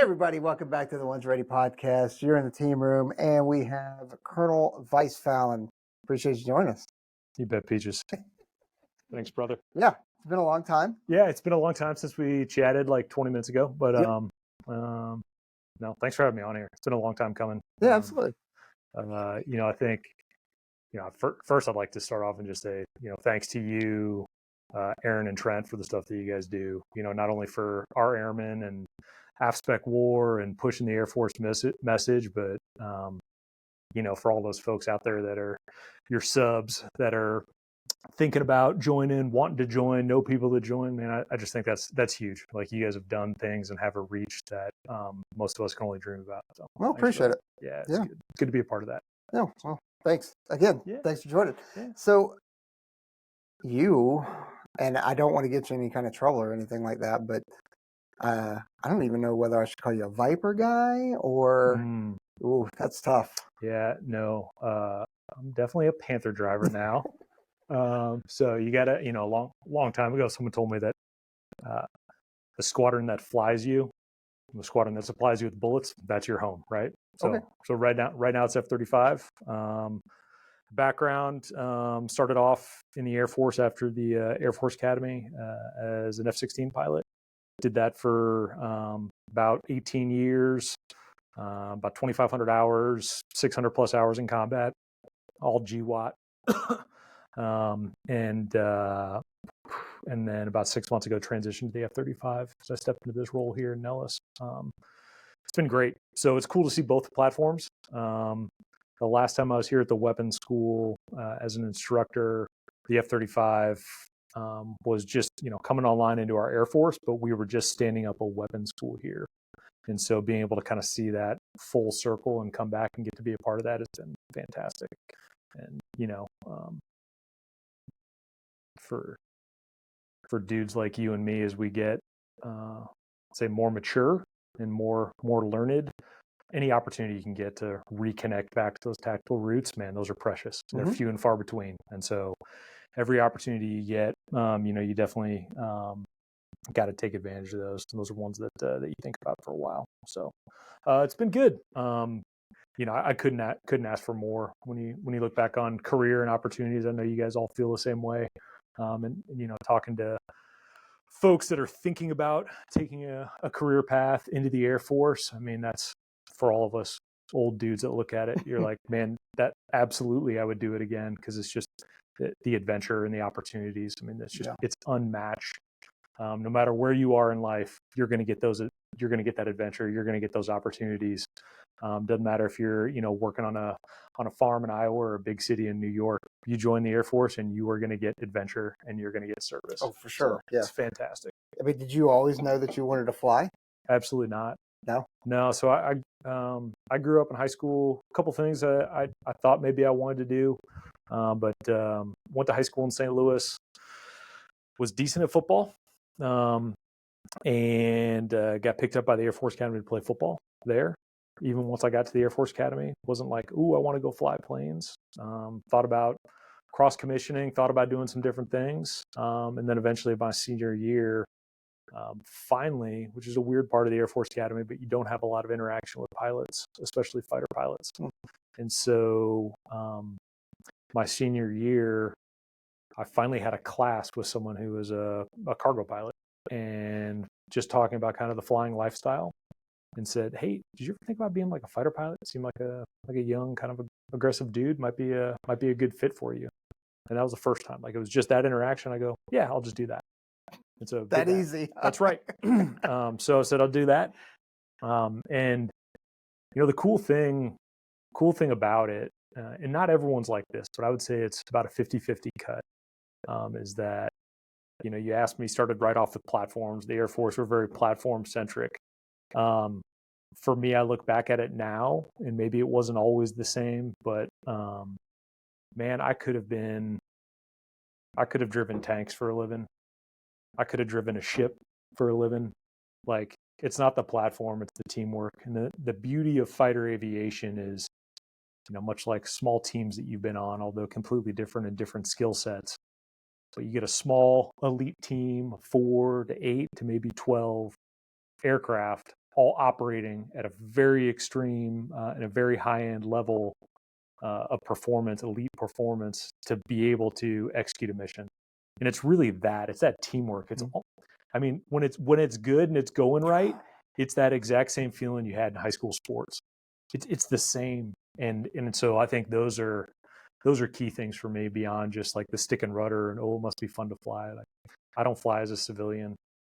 everybody, welcome back to the One's Ready podcast. You're in the team room, and we have Colonel Vice Fallon. Appreciate you joining us. You bet, Peaches. Thanks, brother. Yeah, it's been a long time. Yeah, it's been a long time since we chatted like 20 minutes ago, but Yep. no, thanks for having me on here. It's been a long time coming. Yeah, absolutely. I think, first I'd like to start off and just say, thanks to you, Aaron and Trent, for the stuff that you guys do, not only for our airmen and half-spec war and pushing the Air Force message, but, for all those folks out there that are your subs that are thinking about joining, wanting to join, know people that join, man, I just think that's huge. Like, you guys have done things and have a reach that most of us can only dream about. So, well, appreciate it. Yeah, it's good. It's good to be a part of that. No, well, thanks again. Yeah. Thanks for joining. Yeah. So, you, and I don't want to get you in any kind of trouble or anything like that, but I don't even know whether I should call you a Viper guy or. Ooh, that's tough. Yeah, no, I'm definitely a Panther driver now. So you gotta, a long time ago, someone told me that the squadron that flies you, the squadron that supplies you with bullets, that's your home, right? So, okay. So right now it's F-35. Background, started off in the Air Force after the Air Force Academy as an F-16 pilot. Did that for about 18 years, about 2,500 hours, 600 plus hours in combat, all GWAT. And then about 6 months ago, transitioned to the F-35. So I stepped into this role here in Nellis. It's been great. So it's cool to see both platforms. The last time I was here at the weapons school as an instructor, the F-35 was just, coming online into our Air Force, but we were just standing up a weapons school here. And so being able to kind of see that full circle and come back and get to be a part of that has been fantastic. And, for dudes like you and me, as we get, say, more mature and more learned, any opportunity you can get to reconnect back to those tactical roots, man, those are precious. They're few and far between. And so every opportunity you get, you definitely got to take advantage of those. And those are ones that you think about for a while. So it's been good. I couldn't ask for more when you look back on career and opportunities. I know you guys all feel the same way. And talking to folks that are thinking about taking a career path into the Air Force, I mean, that's for all of us old dudes that look at it. You're like, man, that absolutely I would do it again, because it's just the adventure and the opportunities. I mean, it's just it's unmatched. No matter where you are in life, you're going to get those. You're going to get that adventure. You're going to get those opportunities. Doesn't matter if you're, working on a farm in Iowa or a big city in New York. You join the Air Force and you are going to get adventure and you're going to get service. Oh, for sure. So it's fantastic. I mean, did you always know that you wanted to fly? Absolutely not. No. So I grew up in high school. A couple things I thought maybe I wanted to do, but went to high school in St. Louis. Was decent at football, and got picked up by the Air Force Academy to play football there. Even once I got to the Air Force Academy, wasn't like, ooh, I want to go fly planes. Thought about cross commissioning, thought about doing some different things. And then eventually my senior year, finally, which is a weird part of the Air Force Academy, but you don't have a lot of interaction with pilots, especially fighter pilots. And so my senior year, I finally had a class with someone who was a cargo pilot, and just talking about kind of the flying lifestyle, and said, hey, did you ever think about being like a fighter pilot? It seemed like a young, kind of aggressive dude, might be a good fit for you. And that was the first time. Like, it was just that interaction. I go, yeah, I'll just do that. And so that easy. That's right. So I said, I'll do that. And the cool thing about it, and not everyone's like this, but I would say it's about a 50-50 cut, is that, you asked me, started right off with platforms. The Air Force were very platform centric. For me, I look back at it now, and maybe it wasn't always the same, but man, I could have driven tanks for a living. I could have driven a ship for a living. Like, it's not the platform, it's the teamwork. And the beauty of fighter aviation is, much like small teams that you've been on, although completely different and different skill sets. But you get a small elite team of 4 to 8 to maybe 12 aircraft all operating at a very extreme and a very high-end level of performance, elite performance, to be able to execute a mission. And it's really that. It's that teamwork. It's, I mean, when it's good and it's going right, it's that exact same feeling you had in high school sports. It's the same. And so I think those are key things for me beyond just like the stick and rudder and, oh, it must be fun to fly. Like, I don't fly as a civilian.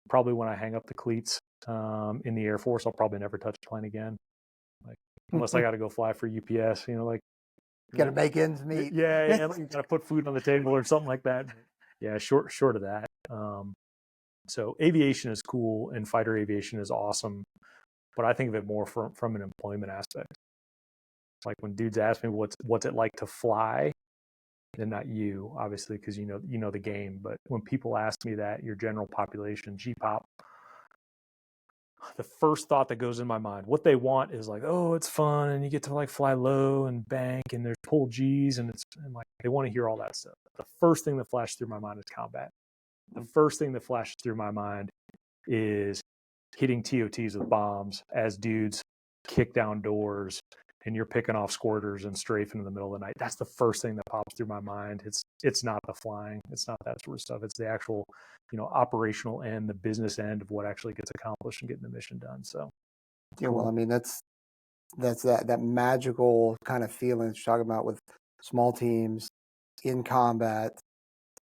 Probably when I hang up the cleats in the Air Force, I'll probably never touch a plane again. Like, unless I got to go fly for UPS, like, got to make ends meet. Yeah, you got to put food on the table or something like that. Yeah, short of that. So aviation is cool and fighter aviation is awesome, but I think of it more from an employment aspect. Like when dudes ask me what's it like to fly, and not you, obviously, because you know the game. But when people ask me that, your general population, G-pop, the first thought that goes in my mind, what they want is like, oh, it's fun and you get to like fly low and bank and there's pull G's and like they want to hear all that stuff. The first thing that flashes through my mind is combat. The first thing that flashes through my mind is hitting TOTs with bombs as dudes kick down doors and you're picking off squirters and strafing in the middle of the night. That's the first thing that pops through my mind. It's not the flying. It's not that sort of stuff. It's the actual, operational end, the business end of what actually gets accomplished and getting the mission done. So, yeah, cool. Well, I mean, that's that magical kind of feeling that you're talking about with small teams in combat.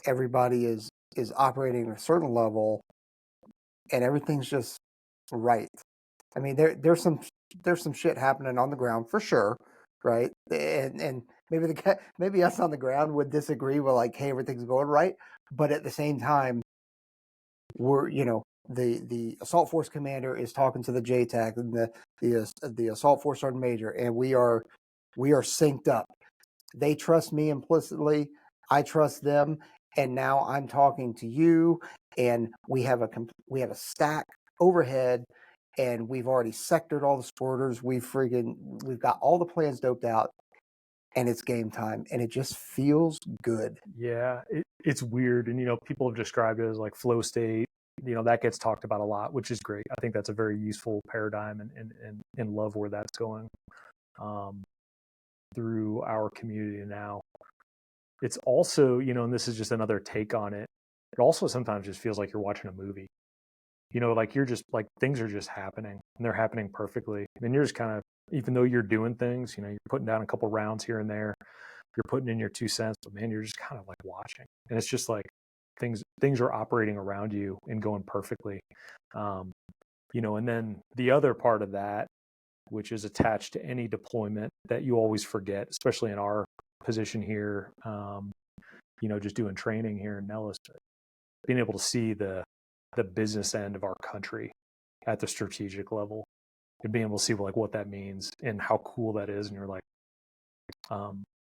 Everybody is operating at a certain level, and everything's just right. I mean, there's some shit happening on the ground for sure, right? And maybe us on the ground would disagree with like, hey, everything's going right, but at the same time, we're the assault force commander is talking to the JTAC and the assault force sergeant major, and we are synced up. They trust me implicitly, I trust them, and now I'm talking to you, and we have a stack overhead, and we've already sectored all the sporters. We've got all the plans doped out, and it's game time, and it just feels good. Yeah, it's weird, and people have described it as like flow state. That gets talked about a lot, which is great. I think that's a very useful paradigm, and love where that's going through our community now. It's also, and this is just another take on it. It also sometimes just feels like you're watching a movie. Like you're just like things are just happening and they're happening perfectly. And you're just kind of, even though you're doing things, you're putting down a couple rounds here and there, you're putting in your 2 cents, but man, you're just kind of like watching. And it's just like things are operating around you and going perfectly. And then the other part of that, which is attached to any deployment that you always forget, especially in our position here, just doing training here in Nellis, being able to see the business end of our country at the strategic level and being able to see like what that means and how cool that is. And you're like,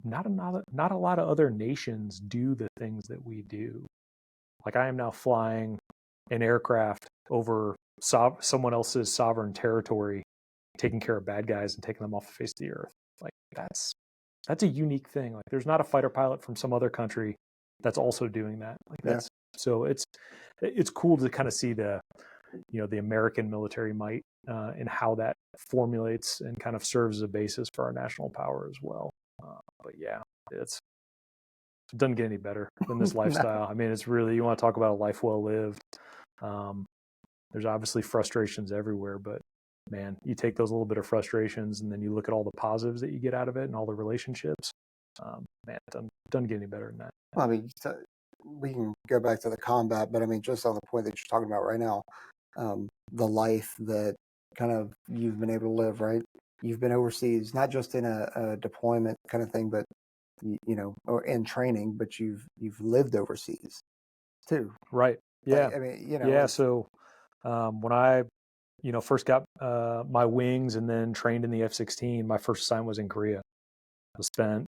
not a lot of other nations do the things that we do. Like I am now flying an aircraft over someone else's sovereign territory, taking care of bad guys and taking them off the face of the earth. Like that's a unique thing. Like there's not a fighter pilot from some other country that's also doing that. Like that's so it's cool to kind of see the the American military might and how that formulates and kind of serves as a basis for our national power as well. But yeah, it doesn't get any better than this lifestyle. I mean, it's really, you want to talk about a life well lived. There's obviously frustrations everywhere, but man, you take those little bit of frustrations and then you look at all the positives that you get out of it and all the relationships. Man, it doesn't get any better than that. Well, I mean, we can go back to the combat, but I mean, just on the point that you're talking about right now, the life that kind of you've been able to live, right? You've been overseas, not just in a deployment kind of thing, but or in training, but you've lived overseas too. Right. Yeah. I mean, Yeah. So when I, first got my wings and then trained in the F-16, my first assignment was in Korea. I spent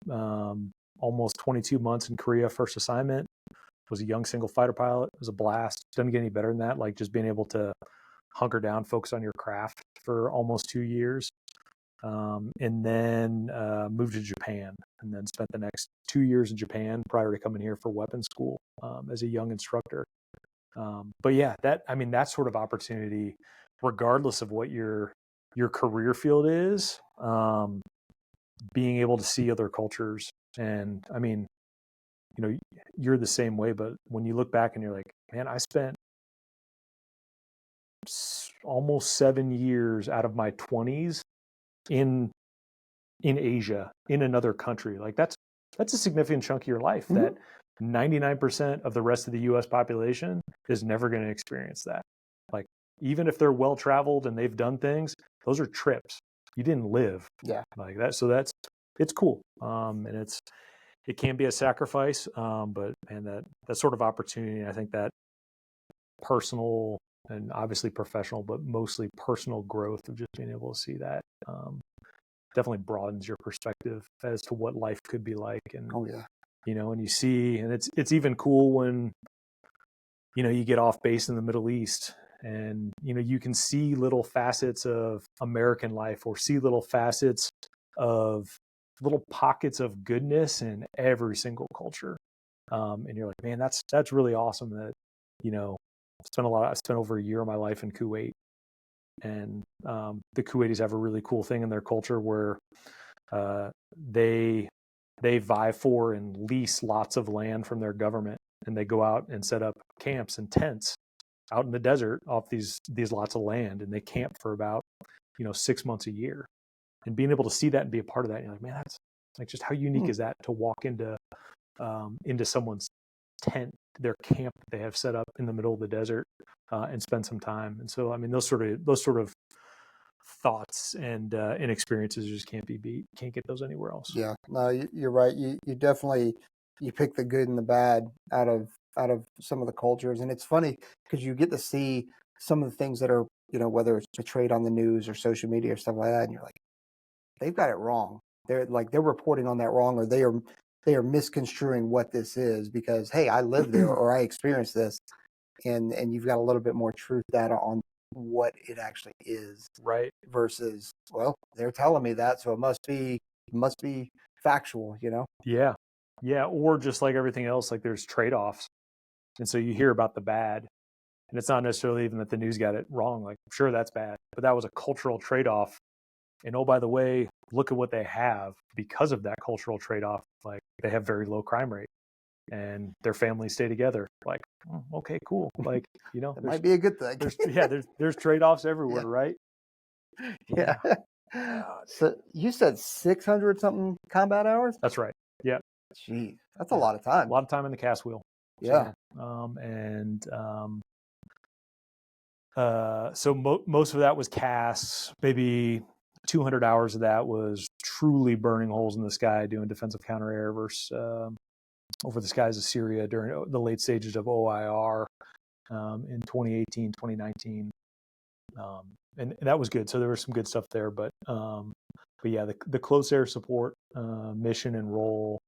almost 22 months in Korea. First assignment was a young single fighter pilot. It was a blast. Doesn't get any better than that. Like just being able to hunker down, focus on your craft for almost 2 years. And then moved to Japan and then spent the next 2 years in Japan prior to coming here for weapons school as a young instructor. But yeah, that sort of opportunity, regardless of what your career field is, being able to see other cultures. And I mean, you're the same way, but when you look back and you're like, man, I spent almost 7 years out of my 20s in Asia, in another country. Like that's a significant chunk of your life that 99% of the rest of the US population is never going to experience that. Like, even if they're well traveled and they've done things, those are trips. You didn't live like that. So it's cool. And it can be a sacrifice. But man, that sort of opportunity, I think that personal and obviously professional, but mostly personal growth of just being able to see that, definitely broadens your perspective as to what life could be like. And and you see, and it's even cool when you get off base in the Middle East, and you can see little facets of American life, or see little facets of little pockets of goodness in every single culture. And you're like, man, that's really awesome. That I spent over a year of my life in Kuwait, and the Kuwaitis have a really cool thing in their culture where they vie for and lease lots of land from their government, and they go out and set up camps and tents out in the desert off these lots of land, and they camp for about 6 months a year. And being able to see that and be a part of that, you're like, man, that's like, just how unique is that to walk into someone's tent, their camp that they have set up in the middle of the desert, and spend some time. And so, I mean, those sort of thoughts and experiences just can't be beat. Can't get those anywhere else. Yeah, no, you're right. You definitely pick the good and the bad out of some of the cultures, and it's funny because you get to see some of the things that are whether it's portrayed on the news or social media or stuff like that, and you're like, they've got it wrong. They're reporting on that wrong, or they are misconstruing what this is, because hey, I live there or I experienced this, and you've got a little bit more truth data on what it actually is, right? Versus, well, they're telling me that, so it must be factual, Yeah, or just like everything else, like there's trade-offs, and so you hear about the bad, and it's not necessarily even that the news got it wrong. Like, sure, that's bad, but that was a cultural trade-off. And oh, by the way, look at what they have because of that cultural trade-off. Like, they have very low crime rate, and their families stay together. Like, okay, cool. Like, it might be a good thing. There's trade-offs everywhere, right? Yeah. So you said 600 something combat hours? That's right. Yeah. Jeez, that's a lot of time. A lot of time in the cast wheel. Yeah. So most of that was casts. Maybe 200 hours of that was truly burning holes in the sky, doing defensive counter air versus over the skies of Syria during the late stages of OIR in 2018, 2019. And that was good. So there was some good stuff there, but yeah, the close air support mission and role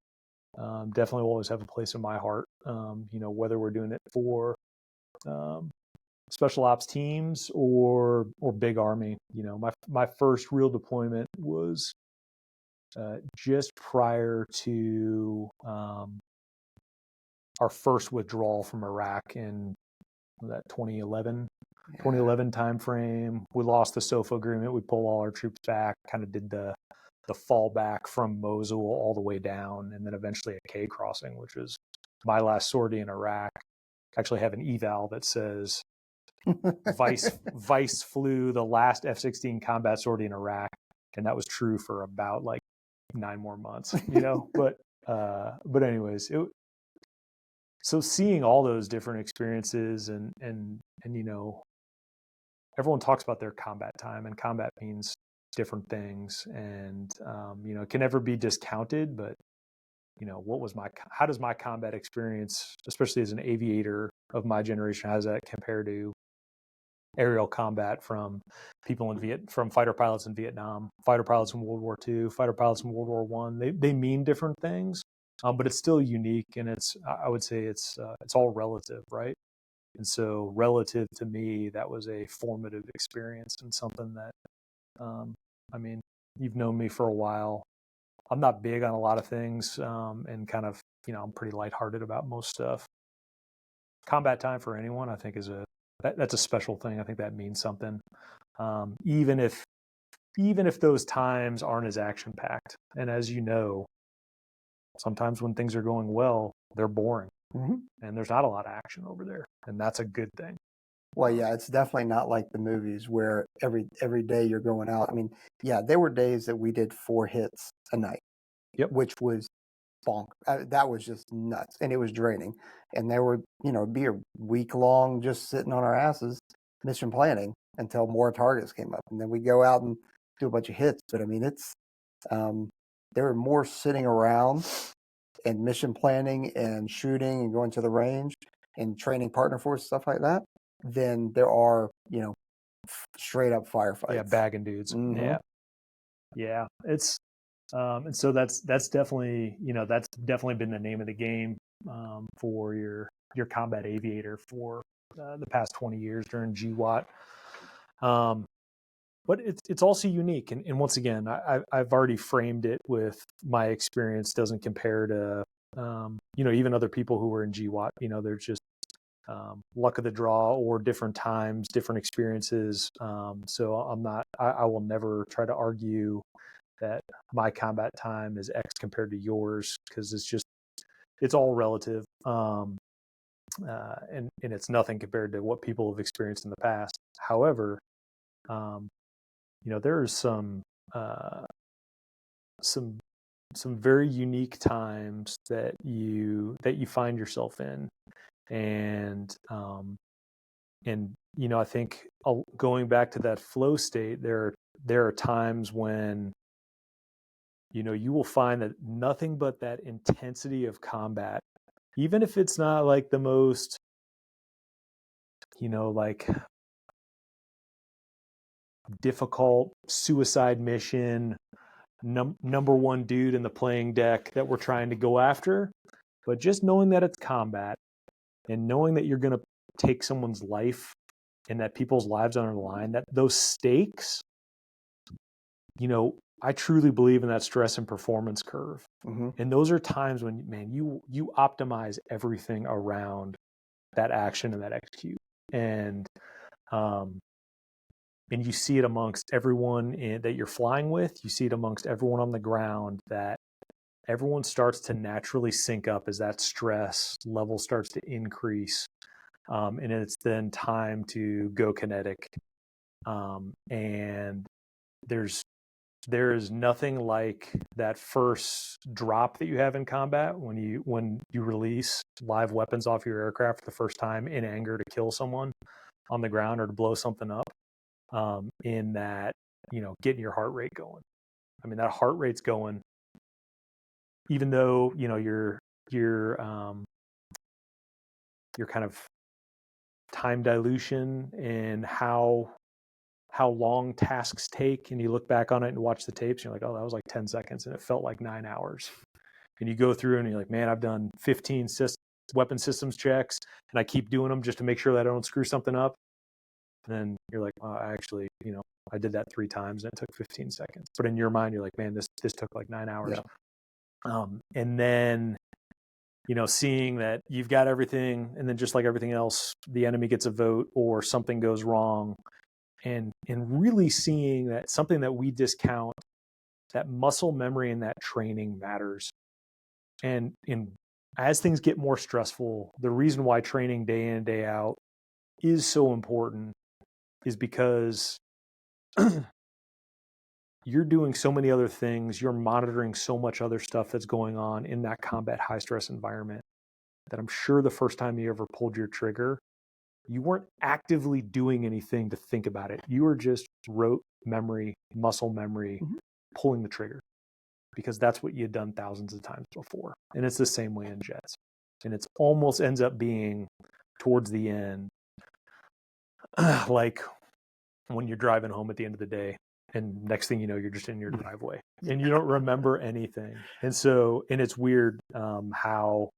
definitely will always have a place in my heart. Whether we're doing it for special ops teams or big army. My first real deployment was just prior to our first withdrawal from Iraq in that 2011 timeframe. We lost the SOFA agreement. We pulled all our troops back, kind of did the fallback from Mosul all the way down, and then eventually a K crossing, which was my last sortie in Iraq. Actually have an eval that says Vice flew the last F-16 combat sortie in Iraq, and that was true for about like 9 more months, but anyways, so seeing all those different experiences and everyone talks about their combat time, and combat means different things, and it can never be discounted, but how does my combat experience, especially as an aviator of my generation, how does that compare to aerial combat from people from fighter pilots in Vietnam, fighter pilots in World War II, fighter pilots in World War I? They mean different things, but it's still unique, and I would say it's all relative, right? And so relative to me, that was a formative experience, and something that, you've known me for a while. I'm not big on a lot of things, and kind of, I'm pretty lighthearted about most stuff. combat time for anyone, I think that's a special thing. I think that means something. Even if those times aren't as action packed. And as you know, sometimes when things are going well, they're boring, and there's not a lot of action over there, and that's a good thing. Well, yeah, it's definitely not like the movies where every day you're going out. I mean, yeah, there were days that we did 4 hits a night, Yep. which was bonk. That was just nuts, and it was draining. And there would, it'd be a week long just sitting on our asses, mission planning until more targets came up, and then we go out and do a bunch of hits. But I mean, it's there were more sitting around and mission planning and shooting and going to the range and training partner force stuff like that than there are, straight up firefights. Yeah, bagging dudes. Yeah. It's and so that's definitely been the name of the game for your combat aviator for the past 20 years during GWAT. But it's also unique, and once again, I've already framed it with my experience doesn't compare to even other people who were in GWAT. There's just luck of the draw or different times, different experiences. So I will never try to argue that my combat time is X compared to yours, because it's all relative. And it's nothing compared to what people have experienced in the past. However, there's some very unique times that you find yourself in, and I think going back to that flow state, there are times when you will find that nothing but that intensity of combat, even if it's not like the most like difficult suicide mission, number one dude in the playing deck that we're trying to go after, but just knowing that it's combat and knowing that you're going to take someone's life and that people's lives are on the line, that those stakes, I truly believe in that stress and performance curve. And those are times when, man, you optimize everything around that action and that execute. And you see it amongst everyone that you're flying with. You see it amongst everyone on the ground, that everyone starts to naturally sync up as that stress level starts to increase. And it's then time to go kinetic. And there is nothing like that first drop that you have in combat when you release live weapons off your aircraft for the first time in anger to kill someone on the ground or to blow something up. In that, getting your heart rate going. I mean, that heart rate's going, even though, your kind of time dilution and how long tasks take, and you look back on it and watch the tapes, and you're like, oh, that was like 10 seconds and it felt like 9 hours. And you go through and you're like, man, I've done 15 weapon systems checks, and I keep doing them just to make sure that I don't screw something up. And then you're like, I actually, I did that 3 times and it took 15 seconds. But in your mind, you're like, man, this took like 9 hours. Yeah. And then, seeing that you've got everything, and then just like everything else, the enemy gets a vote or something goes wrong. And really seeing that something that we discount, that muscle memory and that training matters. And as things get more stressful, the reason why training day in and day out is so important is because you're doing so many other things, you're monitoring so much other stuff that's going on in that combat high stress environment, that I'm sure the first time you ever pulled your trigger, you weren't actively doing anything to think about it. You were just rote memory, muscle memory, pulling the trigger, because that's what you had done thousands of times before. And it's the same way in jets. And it's almost ends up being towards the end, like when you're driving home at the end of the day, and next thing you know, you're just in your driveway and you don't remember anything. And it's weird how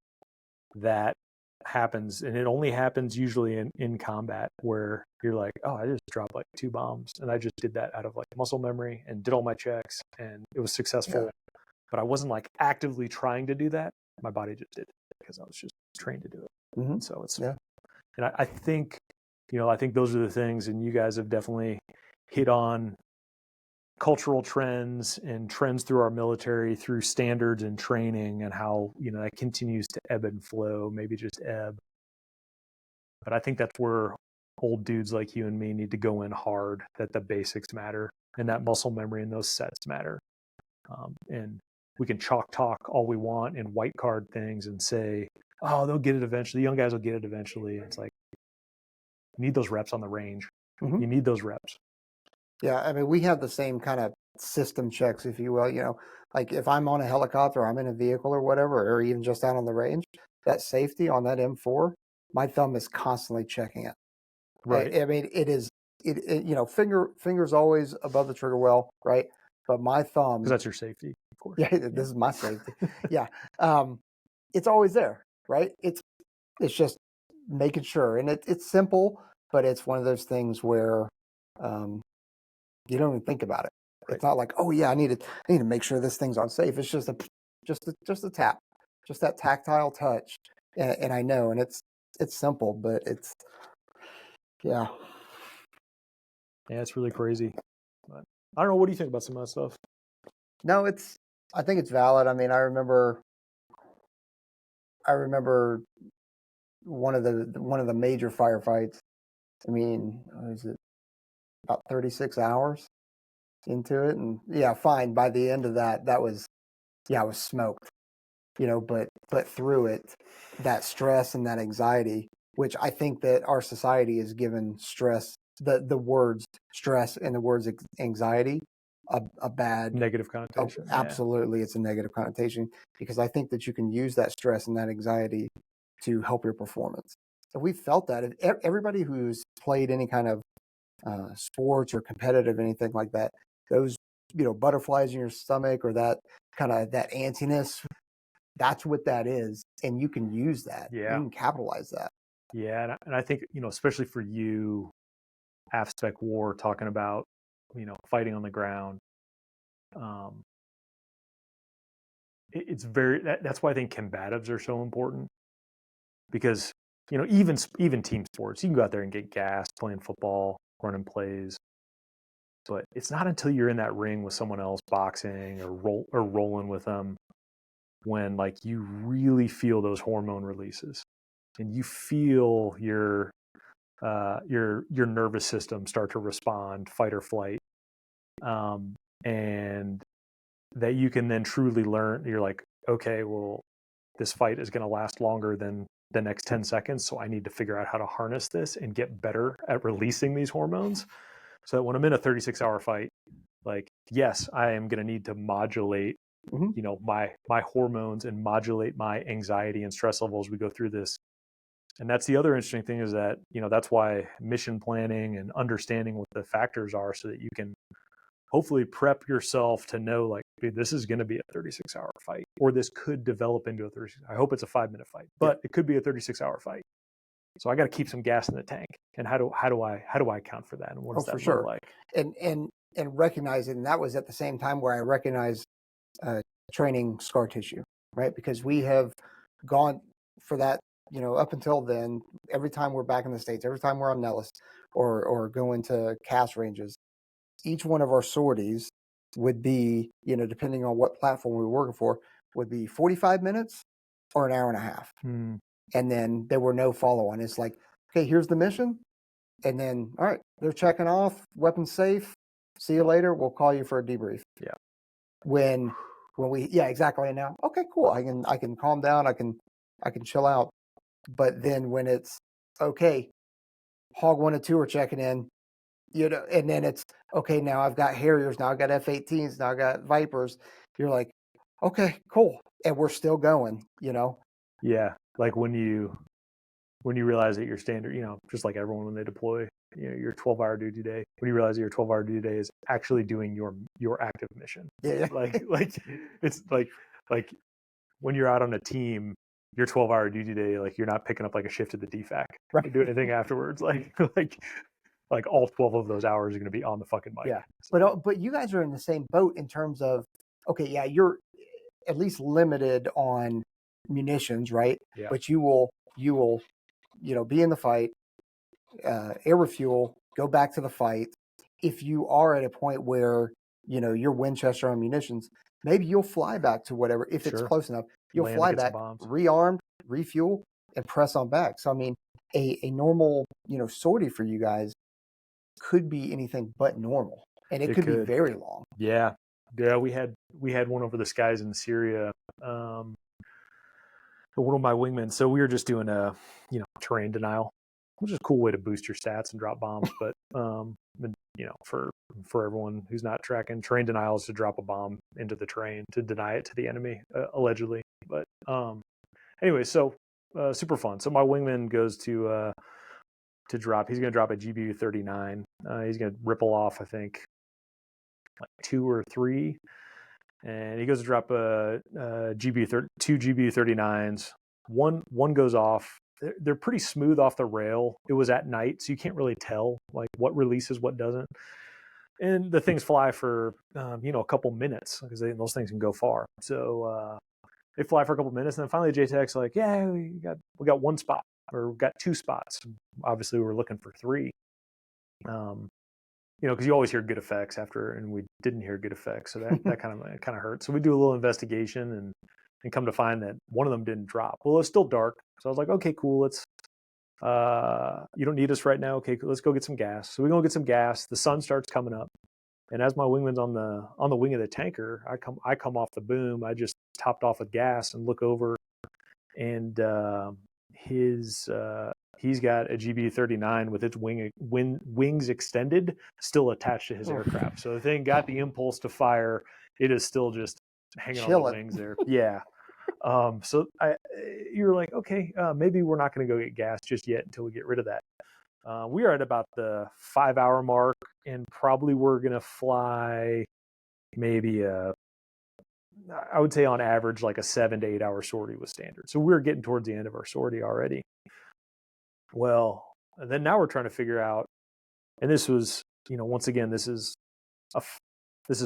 that happens. And it only happens usually in combat, where you're like, oh, I just dropped like 2 bombs, and I just did that out of like muscle memory and did all my checks, and it was successful. Yeah. But I wasn't like actively trying to do that. My body just did it because I was just trained to do it. So And I think, I think those are the things, and you guys have definitely hit on cultural trends and trends through our military, through standards and training, and how, that continues to ebb and flow, maybe just ebb. But I think that's where old dudes like you and me need to go in hard, that the basics matter and that muscle memory and those sets matter. And we can chalk talk all we want and white card things and say, oh, they'll get it eventually. The young guys will get it eventually. It's like, you need those reps on the range. Mm-hmm. You need those reps. Yeah, I mean, we have the same kind of system checks, if you will. Like if I'm on a helicopter, I'm in a vehicle or whatever, or even just out on the range, that safety on that M4, my thumb is constantly checking it. Right. I mean, it is, fingers always above the trigger well, right? But my thumb, Because that's your safety, of course. yeah, this is my safety. Yeah. It's always there, right? It's just making sure. And it's simple, but it's one of those things where, you don't even think about it. Right. It's not like, oh yeah, I need to make sure this thing's on safe. It's just a tap, just that tactile touch, and I know, and it's simple, but it's yeah. Yeah, it's really crazy. But I don't know. What do you think about some of that stuff? No, I think it's valid. I mean, I remember one of the major firefights. I mean, was it about 36 hours into it? And yeah, fine. By the end of that was, I was smoked. But through it, that stress and that anxiety, which I think that our society has given stress, the words stress and the words anxiety, a bad negative connotation. Absolutely, yeah. It's a negative connotation, because I think that you can use that stress and that anxiety to help your performance. So we felt that. Everybody who's played any kind of sports or competitive, anything like that, those butterflies in your stomach, or that kind of that antsiness, that's what that is, and you can use that. Yeah, you can capitalize that. Yeah, and I think, especially for you, AFSPEC war, talking about fighting on the ground, it's very, that's why I think combatives are so important, because even team sports, you can go out there and get gassed playing football, running plays, but it's not until you're in that ring with someone else boxing or rolling with them, when like you really feel those hormone releases and you feel your nervous system start to respond, fight or flight, and that you can then truly learn. You're like, okay, well, this fight is going to last longer than the next 10 seconds, so I need to figure out how to harness this and get better at releasing these hormones, so that when I'm in a 36-hour fight, like, yes, I am going to need to modulate my hormones and modulate my anxiety and stress levels as we go through this. And that's the other interesting thing, is that that's why mission planning and understanding what the factors are, so that you can hopefully prep yourself to know, like, dude, this is going to be a 36-hour fight, or this could develop into a 36. I hope it's a 5-minute fight, but it could be a 36-hour fight. So I got to keep some gas in the tank. And how do I account for that? And what does that look like? And recognizing, and that was at the same time where I recognized training scar tissue, right? Because we have gone for that, up until then, every time we're back in the States, every time we're on Nellis or going to cast ranges, each one of our sorties would be, depending on what platform we were working for, would be 45 minutes or an hour and a half. And then there were no follow-on. It's like, okay, here's the mission. And then, all right, they're checking off, weapons safe. See you later. We'll call you for a debrief. Yeah. When we, yeah, exactly. And now, okay, cool. I can calm down. I can chill out. But then when it's, okay, Hog 1 and 2 are checking in, and then it's, okay, now I've got Harriers, now I've got F-18s, now I've got Vipers. You're like, okay, cool. And we're still going, Yeah. Like when you realize that your standard, just like everyone when they deploy, your 12-hour duty day, when you realize that your 12-hour duty day is actually doing your active mission. Yeah. Like it's like when you're out on a team, your 12-hour duty day, like you're not picking up like a shift at the DFAC, right, to do anything afterwards. Like all 12 of those hours are going to be on the fucking bike. Yeah. But you guys are in the same boat in terms of, okay, yeah, you're at least limited on munitions, right? Yeah. But you will be in the fight, air refuel, go back to the fight. If you are at a point where, your Winchester ammunitions, maybe you'll fly back to whatever, if it's Sure. close enough, you'll Land fly and get some back, bombs. rearmed, refuel, and press on back. So, I mean, a normal, sortie for you guys could be anything but normal. And it could be very long. Yeah. Yeah, we had one over the skies in Syria. One of my wingmen. So we were just doing a, terrain denial, which is a cool way to boost your stats and drop bombs. But for everyone who's not tracking, terrain denial is to drop a bomb into the terrain to deny it to the enemy, allegedly. But anyway, so super fun. So my wingman goes to drop. He's going to drop a GBU 39. He's going to ripple off, I think, like 2 or 3. And he goes to drop two GBU 39s. One goes off. They're pretty smooth off the rail. It was at night, so you can't really tell like what releases, what doesn't. And the things fly for a couple minutes because those things can go far. So they fly for a couple minutes, and then finally JTAC's like, "Yeah, we got one spot, or we got 2 spots. Obviously, we were looking for 3." Because you always hear good effects after, and we didn't hear good effects, so that kind of hurt. So we do a little investigation and come to find that one of them didn't drop. Well, it's still dark, so I was like, okay, cool. Let's you don't need us right now. Okay, cool. Let's go get some gas. So we go get some gas. The sun starts coming up, and as my wingman's on the wing of the tanker, I come off the boom. I just topped off with gas and look over, and he's got a GBU 39 with its wings extended, still attached to his aircraft. So the thing got the impulse to fire. It is still just hanging on the wings there. Yeah. So you're like, okay, maybe we're not going to go get gas just yet until we get rid of that. We are at about the 5-hour mark, and probably we're going to fly maybe I would say on average like a 7 to 8 hour sortie was standard. So we're getting towards the end of our sortie already. Well, and then now we're trying to figure out, and this was, once again, this is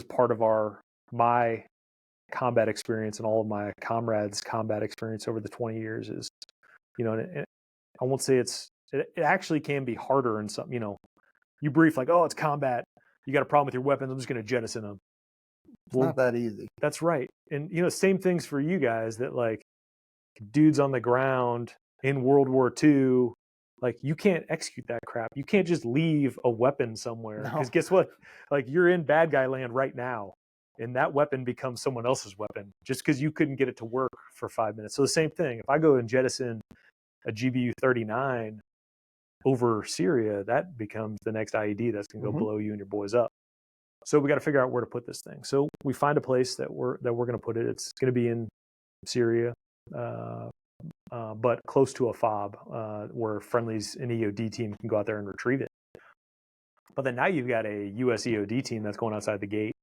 part of my combat experience and all of my comrades' combat experience over the 20 years is, and I won't say it actually can be harder in some, you brief like, oh, it's combat. You got a problem with your weapons. I'm just going to jettison them. It's not that easy. That's right. And, same things for you guys that like dudes on the ground in World War II, like you can't execute that crap. You can't just leave a weapon somewhere because guess what? Like you're in bad guy land right now, and that weapon becomes someone else's weapon just because you couldn't get it to work for 5 minutes. So the same thing. If I go and jettison a GBU 39 over Syria, that becomes the next IED that's going to go blow you and your boys up. So we got to figure out where to put this thing. So we find a place that we're going to put it. It's going to be in Syria. But close to a FOB where friendlies and EOD team can go out there and retrieve it. But then now you've got a US EOD team that's going outside the gate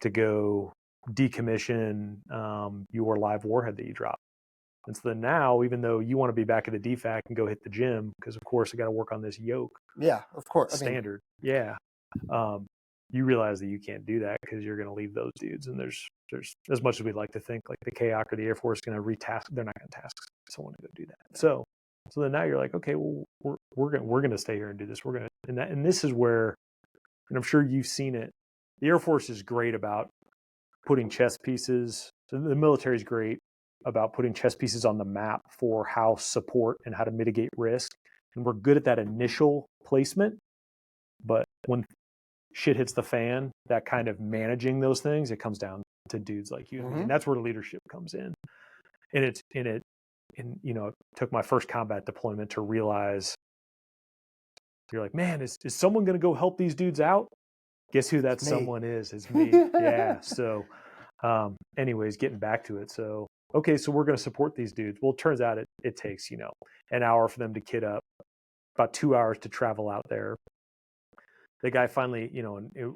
to go decommission your live warhead that you drop. And so then now, even though you want to be back at the DFAC and go hit the gym, because of course I got to work on this yoke. Yeah, of course. Standard. Yeah. You realize that you can't do that because you're going to leave those dudes. And there's as much as we'd like to think like the KOC or the Air Force is going to retask, they're not going to task someone to go do that. So then now you're like, okay, well, we're going to stay here and do this. We're going to, and this is where, and I'm sure you've seen it. The Air Force is great about putting chess pieces. So the military is great about putting chess pieces on the map for how support and how to mitigate risk. And we're good at that initial placement. But when shit hits the fan, that kind of managing those things, it comes down to dudes like you and me. And that's where leadership comes in. And it took my first combat deployment to realize you're like, man, is someone going to go help these dudes out? Guess who that someone is? It's me. Yeah. So anyways, getting back to it. So, okay, so we're going to support these dudes. Well, it turns out it takes, an hour for them to kit up, about 2 hours to travel out there. The guy finally,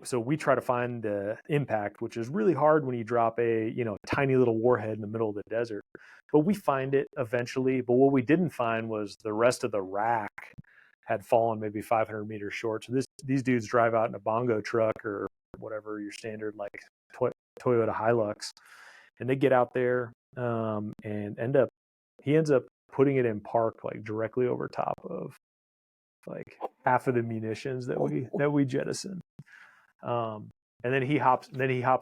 so we try to find the impact, which is really hard when you drop a, tiny little warhead in the middle of the desert. But we find it eventually. But what we didn't find was the rest of the rack had fallen maybe 500 meters short. So these dudes drive out in a bongo truck or whatever your standard like Toyota Hilux, and they get out there and he ends up putting it in park like directly over top of like half of the munitions that we jettison. And then he hops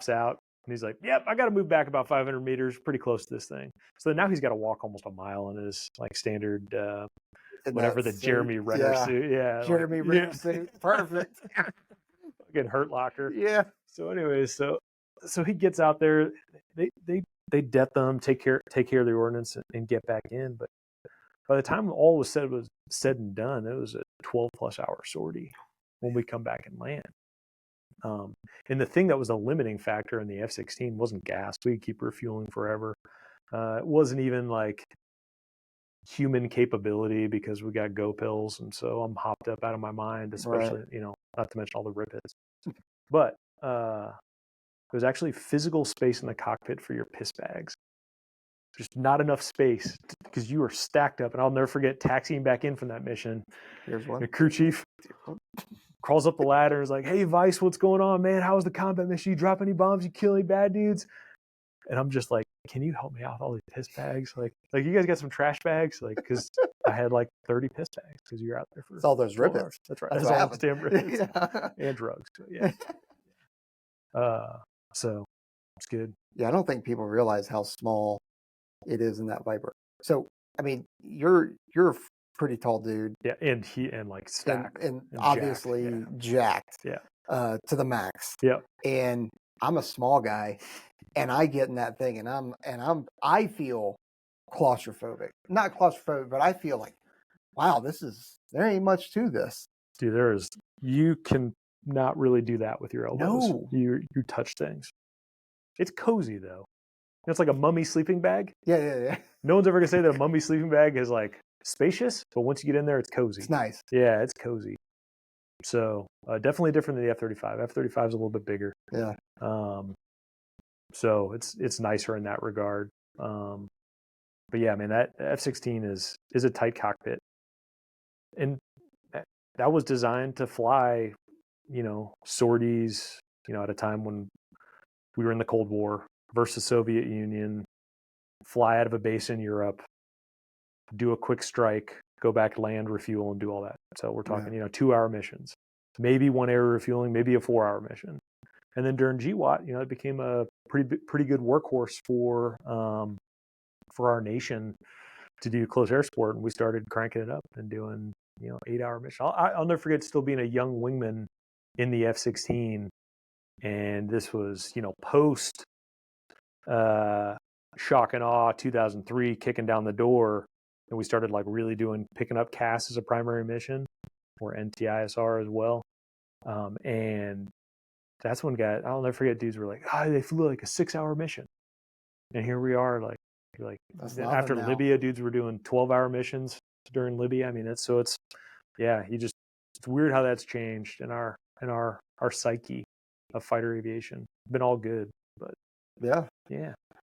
out and he's like, "Yep, I got to move back about 500 meters, pretty close to this thing." So now he's got to walk almost a mile in his like standard, whatever the Jeremy Renner suit. Yeah, Jeremy Renner suit, perfect. Fucking hurt locker. Yeah. So anyways, so he gets out there. They det them, take care of the ordnance, and get back in. But by the time all was said and done, it was a 12+ hour sortie when we come back and land. And the thing that was a limiting factor in the F-16 wasn't gas. We could keep refueling forever. It wasn't even like human capability because we got go pills, and so I'm hopped up out of my mind, especially not to mention all the rip hits. But there's actually physical space in the cockpit for your piss bags. Just not enough space because you are stacked up. And I'll never forget taxiing back in from that mission. Here's one. The crew chief crawls up the ladder and is like, "Hey, Vice, what's going on, man? How was the combat mission? You drop any bombs? You kill any bad dudes?" And I'm just like, "Can you help me out with all these piss bags? Like you guys got some trash bags? Like, because I had like 30 piss bags because you're out there for all those rip hits. That's right. That's all those damn rip hits and drugs. So, yeah. So it's good. Yeah, I don't think people realize how small it is in that Viper. So, I mean, you're a pretty tall dude. Yeah, and like stacked and obviously jacked. Yeah. To the max. Yeah. And I'm a small guy, and I get in that thing, and I feel claustrophobic. Not claustrophobic, but I feel like, wow, there ain't much to this. Dude, you can not really do that with your elbows. No. You touch things. It's cozy though. It's like a mummy sleeping bag. Yeah. No one's ever gonna say that a mummy sleeping bag is like spacious, but once you get in there, it's cozy. It's nice. Yeah, it's cozy. So definitely different than the F-35. F-35 is a little bit bigger. Yeah. So it's nicer in that regard. But yeah, man, that F-16 is a tight cockpit, and that was designed to fly, sorties, at a time when we were in the Cold War versus Soviet Union, fly out of a base in Europe, do a quick strike, go back, land, refuel, and do all that. So we're talking, 2-hour missions, maybe 1 hour refueling, maybe a 4-hour mission. And then during GWAT, it became a pretty good workhorse for our nation to do close air support, and we started cranking it up and doing 8-hour missions. I'll never forget still being a young wingman in the F-16, and this was post shock and awe 2003 kicking down the door, and we started like really picking up CAS as a primary mission, or NTISR as well, and that's when I'll never forget, dudes were like, they flew like a 6-hour mission, and here we are like after Libya, dudes were doing 12-hour missions during Libya. I mean, it's weird how that's changed in our psyche of fighter aviation. It's been all good, but yeah.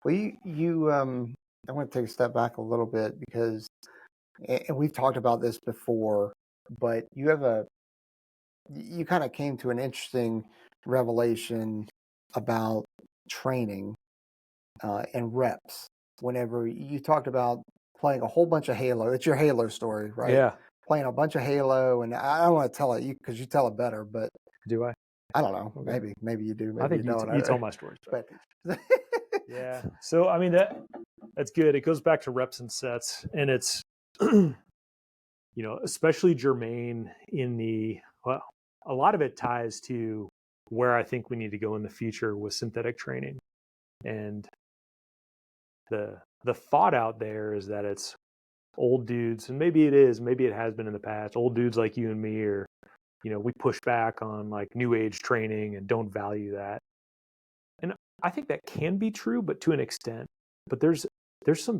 Well, you I want to take a step back a little bit because, and we've talked about this before, but you kind of came to an interesting revelation about training and reps. Whenever you talked about playing a whole bunch of Halo, it's your Halo story, right? Yeah. Playing a bunch of Halo, and I don't want to tell it you because you tell it better, but do I? I don't know. Okay. Maybe you do. Maybe I think you don't. You tell my stories, but yeah. So I mean that's good. It goes back to reps and sets, and it's especially germane a lot of it ties to where I think we need to go in the future with synthetic training. And the thought out there is that it's old dudes, and maybe it has been in the past, old dudes like you and me, or we push back on like new age training and don't value that. And I think that can be true, but to an extent. But there's some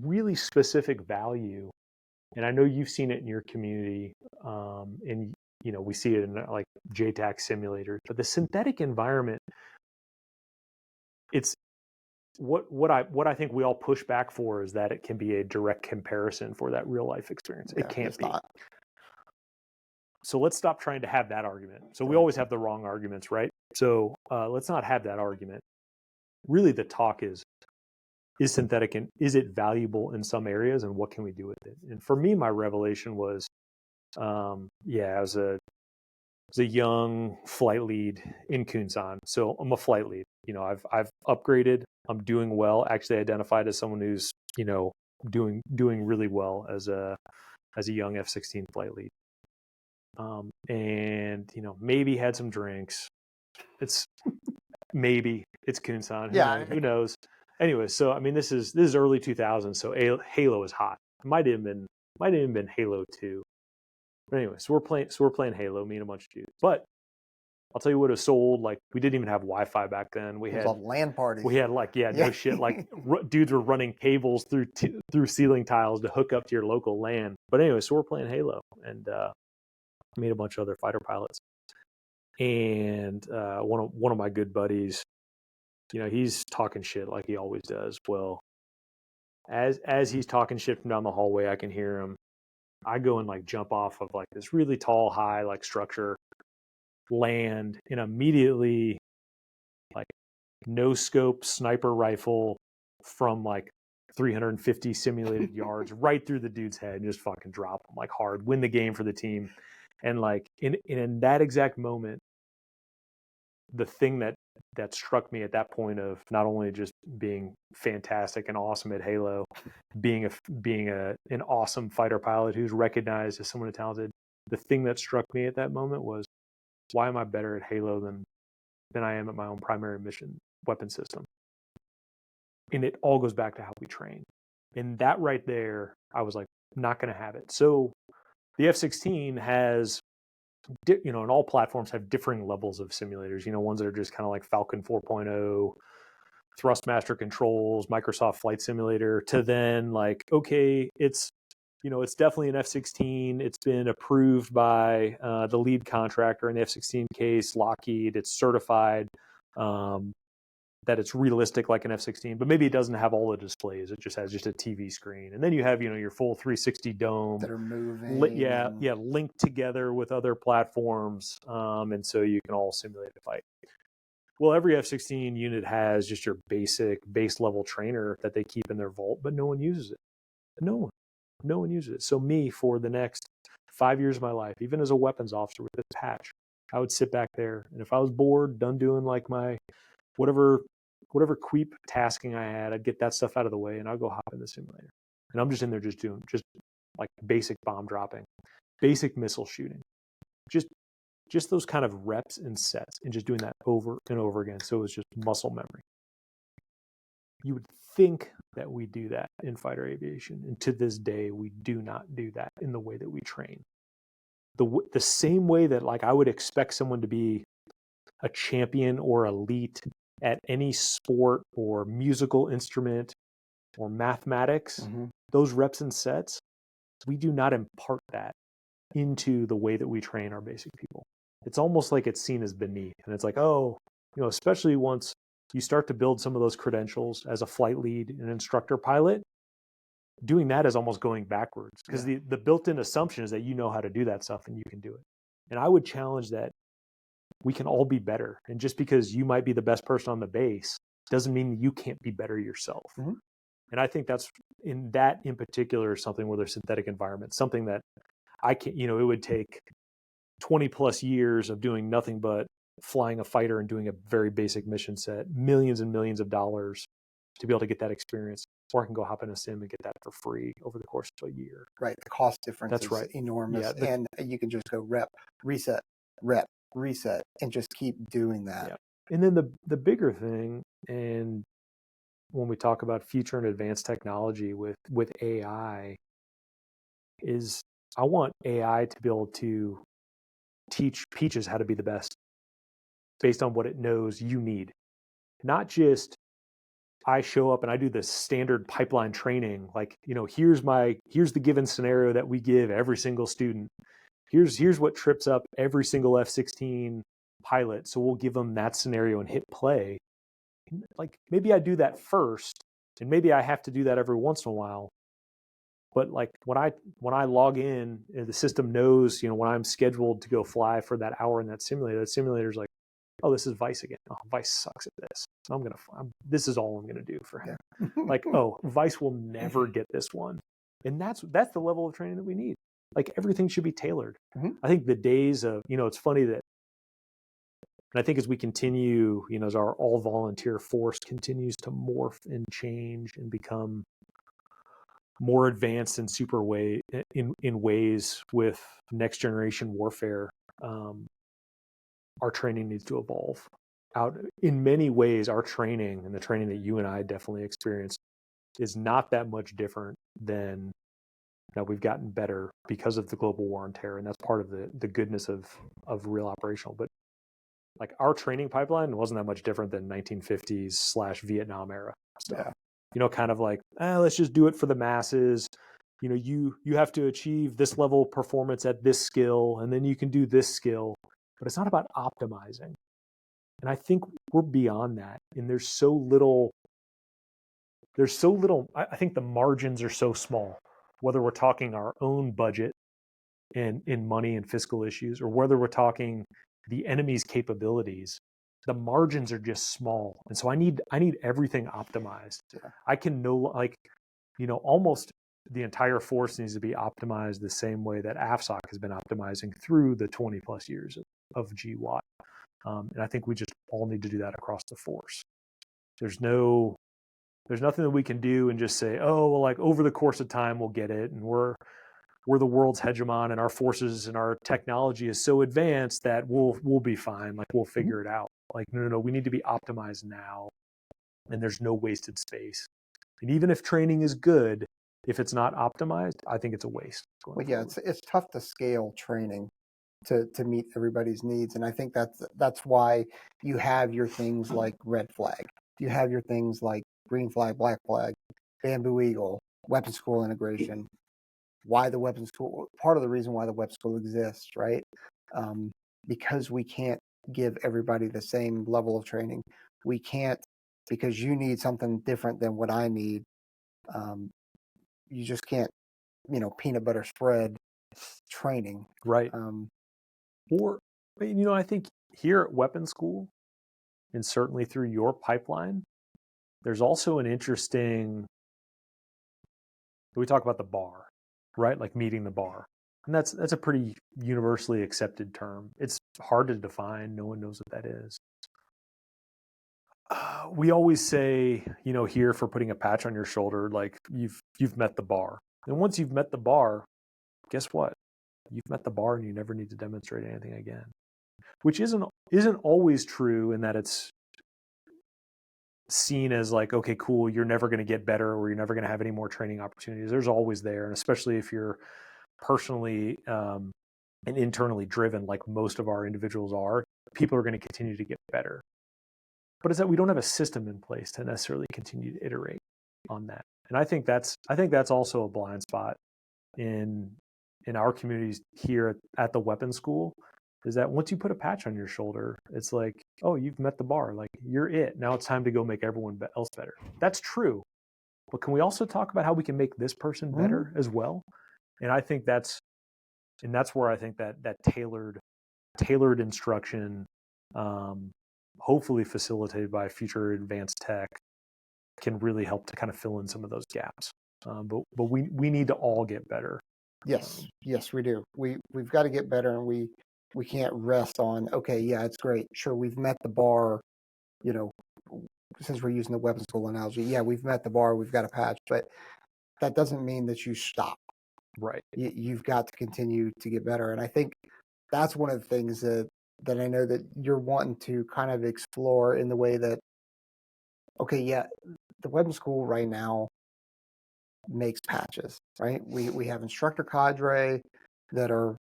really specific value, and I know you've seen it in your community, and we see it in like JTAC simulators. But the synthetic environment, it's what I think we all push back for is that it can be a direct comparison for that real life experience. Yeah, it can't be. Not. So let's stop trying to have that argument. So we always have the wrong arguments, right? So let's not have that argument. Really, the talk is, is synthetic and is it valuable in some areas, and what can we do with it? And for me, my revelation was, I was a young flight lead in Kunsan. So I'm a flight lead. I've upgraded. I'm doing well. Actually identified as someone who's, doing really well as a young F-16 flight lead. And maybe had some drinks. It's Kunsan. Yeah. Who knows? Anyway, so I mean, this is early 2000s, so Halo is hot. It might have even been Halo 2. But anyway, so we're playing Halo, me and a bunch of dudes. But I'll tell you what, it was so old. Like, we didn't even have Wi-Fi back then. It was a LAN party. We had no shit. Like, dudes were running cables through ceiling tiles to hook up to your local LAN. But anyway, so we're playing Halo, and made a bunch of other fighter pilots. And one of my good buddies, he's talking shit like he always does. Well, as he's talking shit from down the hallway, I can hear him. I go and like jump off of like this really tall, high like structure, land, and immediately like no scope sniper rifle from like 350 simulated yards right through the dude's head and just fucking drop him like hard, win the game for the team. And like in that exact moment, the thing that struck me at that point of not only just being fantastic and awesome at Halo, being an awesome fighter pilot who's recognized as someone talented, the thing that struck me at that moment was, why am I better at Halo than I am at my own primary mission weapon system? And it all goes back to how we train. And that right there, I was like, not going to have it. So the F-16 has, and all platforms have differing levels of simulators, ones that are just kind of like Falcon 4.0, Thrustmaster controls, Microsoft Flight Simulator, to then like, okay, it's definitely an F-16. It's been approved by the lead contractor in the F-16 case, Lockheed. It's certified that it's realistic like an F-16, but maybe it doesn't have all the displays. It just has a TV screen. And then you have, your full 360 dome that are moving. Linked together with other platforms. And so you can all simulate a fight. Well, every F-16 unit has just your basic base level trainer that they keep in their vault, but no one uses it. No one uses it. So me, for the next 5 years of my life, even as a weapons officer with this patch, I would sit back there, and if I was bored, done doing like my whatever creep tasking I had, I'd get that stuff out of the way and I'd go hop in the simulator. And I'm just in there just doing like basic bomb dropping, basic missile shooting, just those kind of reps and sets, and just doing that over and over again. So it was just muscle memory. You would think that we do that in fighter aviation, and to this day, we do not do that in the way that we train. The same way that like I would expect someone to be a champion or elite at any sport or musical instrument or mathematics, those reps and sets, we do not impart that into the way that we train our basic people. It's almost like it's seen as beneath. And it's like, especially once you start to build some of those credentials as a flight lead and instructor pilot, doing that is almost going backwards, because the built-in assumption is that you know how to do that stuff and you can do it. And I would challenge that we can all be better. And just because you might be the best person on the base doesn't mean you can't be better yourself. And I think that's in particular something where there's synthetic environment, something that I can't, it would take 20 plus years of doing nothing but flying a fighter and doing a very basic mission set, millions and millions of dollars to be able to get that experience. Or I can go hop in a sim and get that for free over the course of a year. Right. The cost difference That's is right. enormous. And you can just go rep, reset, and just keep doing that. Yeah. And then the bigger thing, and when we talk about future and advanced technology with AI, is I want AI to be able to teach Peaches how to be the best based on what it knows you need. Not just I show up and I do the standard pipeline training, like, here's the given scenario that we give every single student. Here's what trips up every single F-16 pilot. So we'll give them that scenario and hit play. Like, maybe I do that first, and maybe I have to do that every once in a while. But like when I log in, the system knows, when I'm scheduled to go fly for that hour in that simulator's like, oh, this is Vice again. Oh, Vice sucks at this. So this is all I'm going to do for him. Like, oh, Vice will never get this one. And that's the level of training that we need. Like, everything should be tailored. I think the days of, it's funny that, and I think as we continue, as our all volunteer force continues to morph and change and become more advanced and super in ways with next generation warfare, our training needs to evolve. Out in many ways, our training and the training that you and I definitely experienced is not that much different than we've gotten better because of the global war on terror, and that's part of the goodness of real operational. But like, our training pipeline wasn't that much different than 1950s / Vietnam era stuff. Yeah. Kind of like, let's just do it for the masses. You have to achieve this level of performance at this skill, and then you can do this skill. But it's not about optimizing. And I think we're beyond that. And there's so little, I think the margins are so small, whether we're talking our own budget and in money and fiscal issues, or whether we're talking the enemy's capabilities, the margins are just small. And so I need everything optimized. Yeah. I can almost the entire force needs to be optimized the same way that AFSOC has been optimizing through the 20 plus years of GWAT. And I think we just all need to do that across the force. There's nothing that we can do and just say, oh, well, like, over the course of time, we'll get it. And we're the world's hegemon, and our forces and our technology is so advanced that we'll be fine. Like, we'll figure it out. Like, no, we need to be optimized now. And there's no wasted space. And even if training is good, if it's not optimized, I think it's a waste. Well, yeah, it's tough to scale training to meet everybody's needs. And I think that's why you have your things like Red Flag. You have your things like Green Flag, Black Flag, Bamboo Eagle, Weapons School integration. Why the Weapons School? Part of the reason why the Weapons School exists, right? Because we can't give everybody the same level of training. We can't, because you need something different than what I need. You just can't, peanut butter spread training. Right. Or, I think here at Weapons School, and certainly through your pipeline, there's also an interesting, we talk about the bar, right? Like, meeting the bar. And that's a pretty universally accepted term. It's hard to define. No one knows what that is. We always say, here, for putting a patch on your shoulder, like, you've met the bar. And once you've met the bar, guess what? You've met the bar and you never need to demonstrate anything again. Which isn't always true, in that it's seen as like, okay, cool, you're never going to get better, or you're never going to have any more training opportunities. There's always there. And especially if you're personally and internally driven, like most of our individuals are, people are going to continue to get better. But it's that we don't have a system in place to necessarily continue to iterate on that. And I think that's also a blind spot in our communities here at the Weapons School, is that once you put a patch on your shoulder, it's like, oh, you've met the bar. Like, you're it. Now it's time to go make everyone else better. That's true. But can we also talk about how we can make this person better as well? And I think that's where I think that tailored instruction, hopefully facilitated by future advanced tech, can really help to kind of fill in some of those gaps. But we need to all get better. Yes, we do. We've got to get better, and we can't rest on, okay, yeah, it's great. Sure, we've met the bar, since we're using the Weapons School analogy. Yeah, we've met the bar, we've got a patch, but that doesn't mean that you stop. Right. You've got to continue to get better. And I think that's one of the things that I know that you're wanting to kind of explore, in the way that, okay, yeah, the Weapons School right now makes patches, right? We have instructor cadre that are,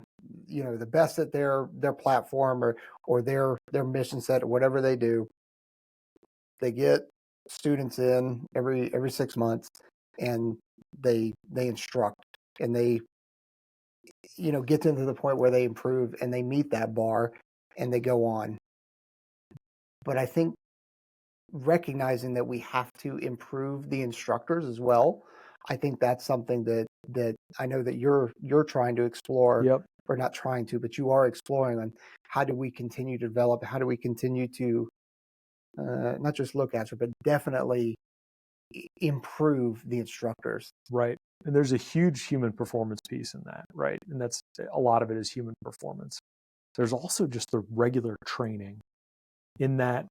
the best at their platform or their mission set, or whatever they do. They get students in every 6 months, and they instruct, and they get them to the point where they improve and they meet that bar and they go on. But I think recognizing that we have to improve the instructors as well, I think that's something that I know that you're trying to explore. Yep. or not trying to, but you are exploring on how do we continue to develop, how do we continue to not just look after, but definitely improve the instructors. Right. And there's a huge human performance piece in that, right? And that's a lot of it is human performance. There's also just the regular training in that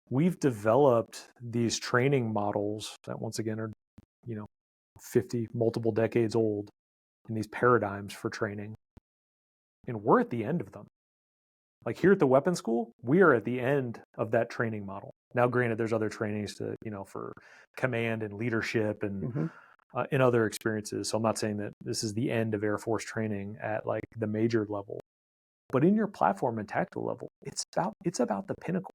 we've developed these training models that once again are, 50 multiple decades old in these paradigms for training. And we're at the end of them. Like here at the weapons school, we are at the end of that training model. Now, granted, there's other trainings to, for command and leadership and in other experiences. So I'm not saying that this is the end of Air Force training at like the major level, but in your platform and tactical level, it's about the pinnacle.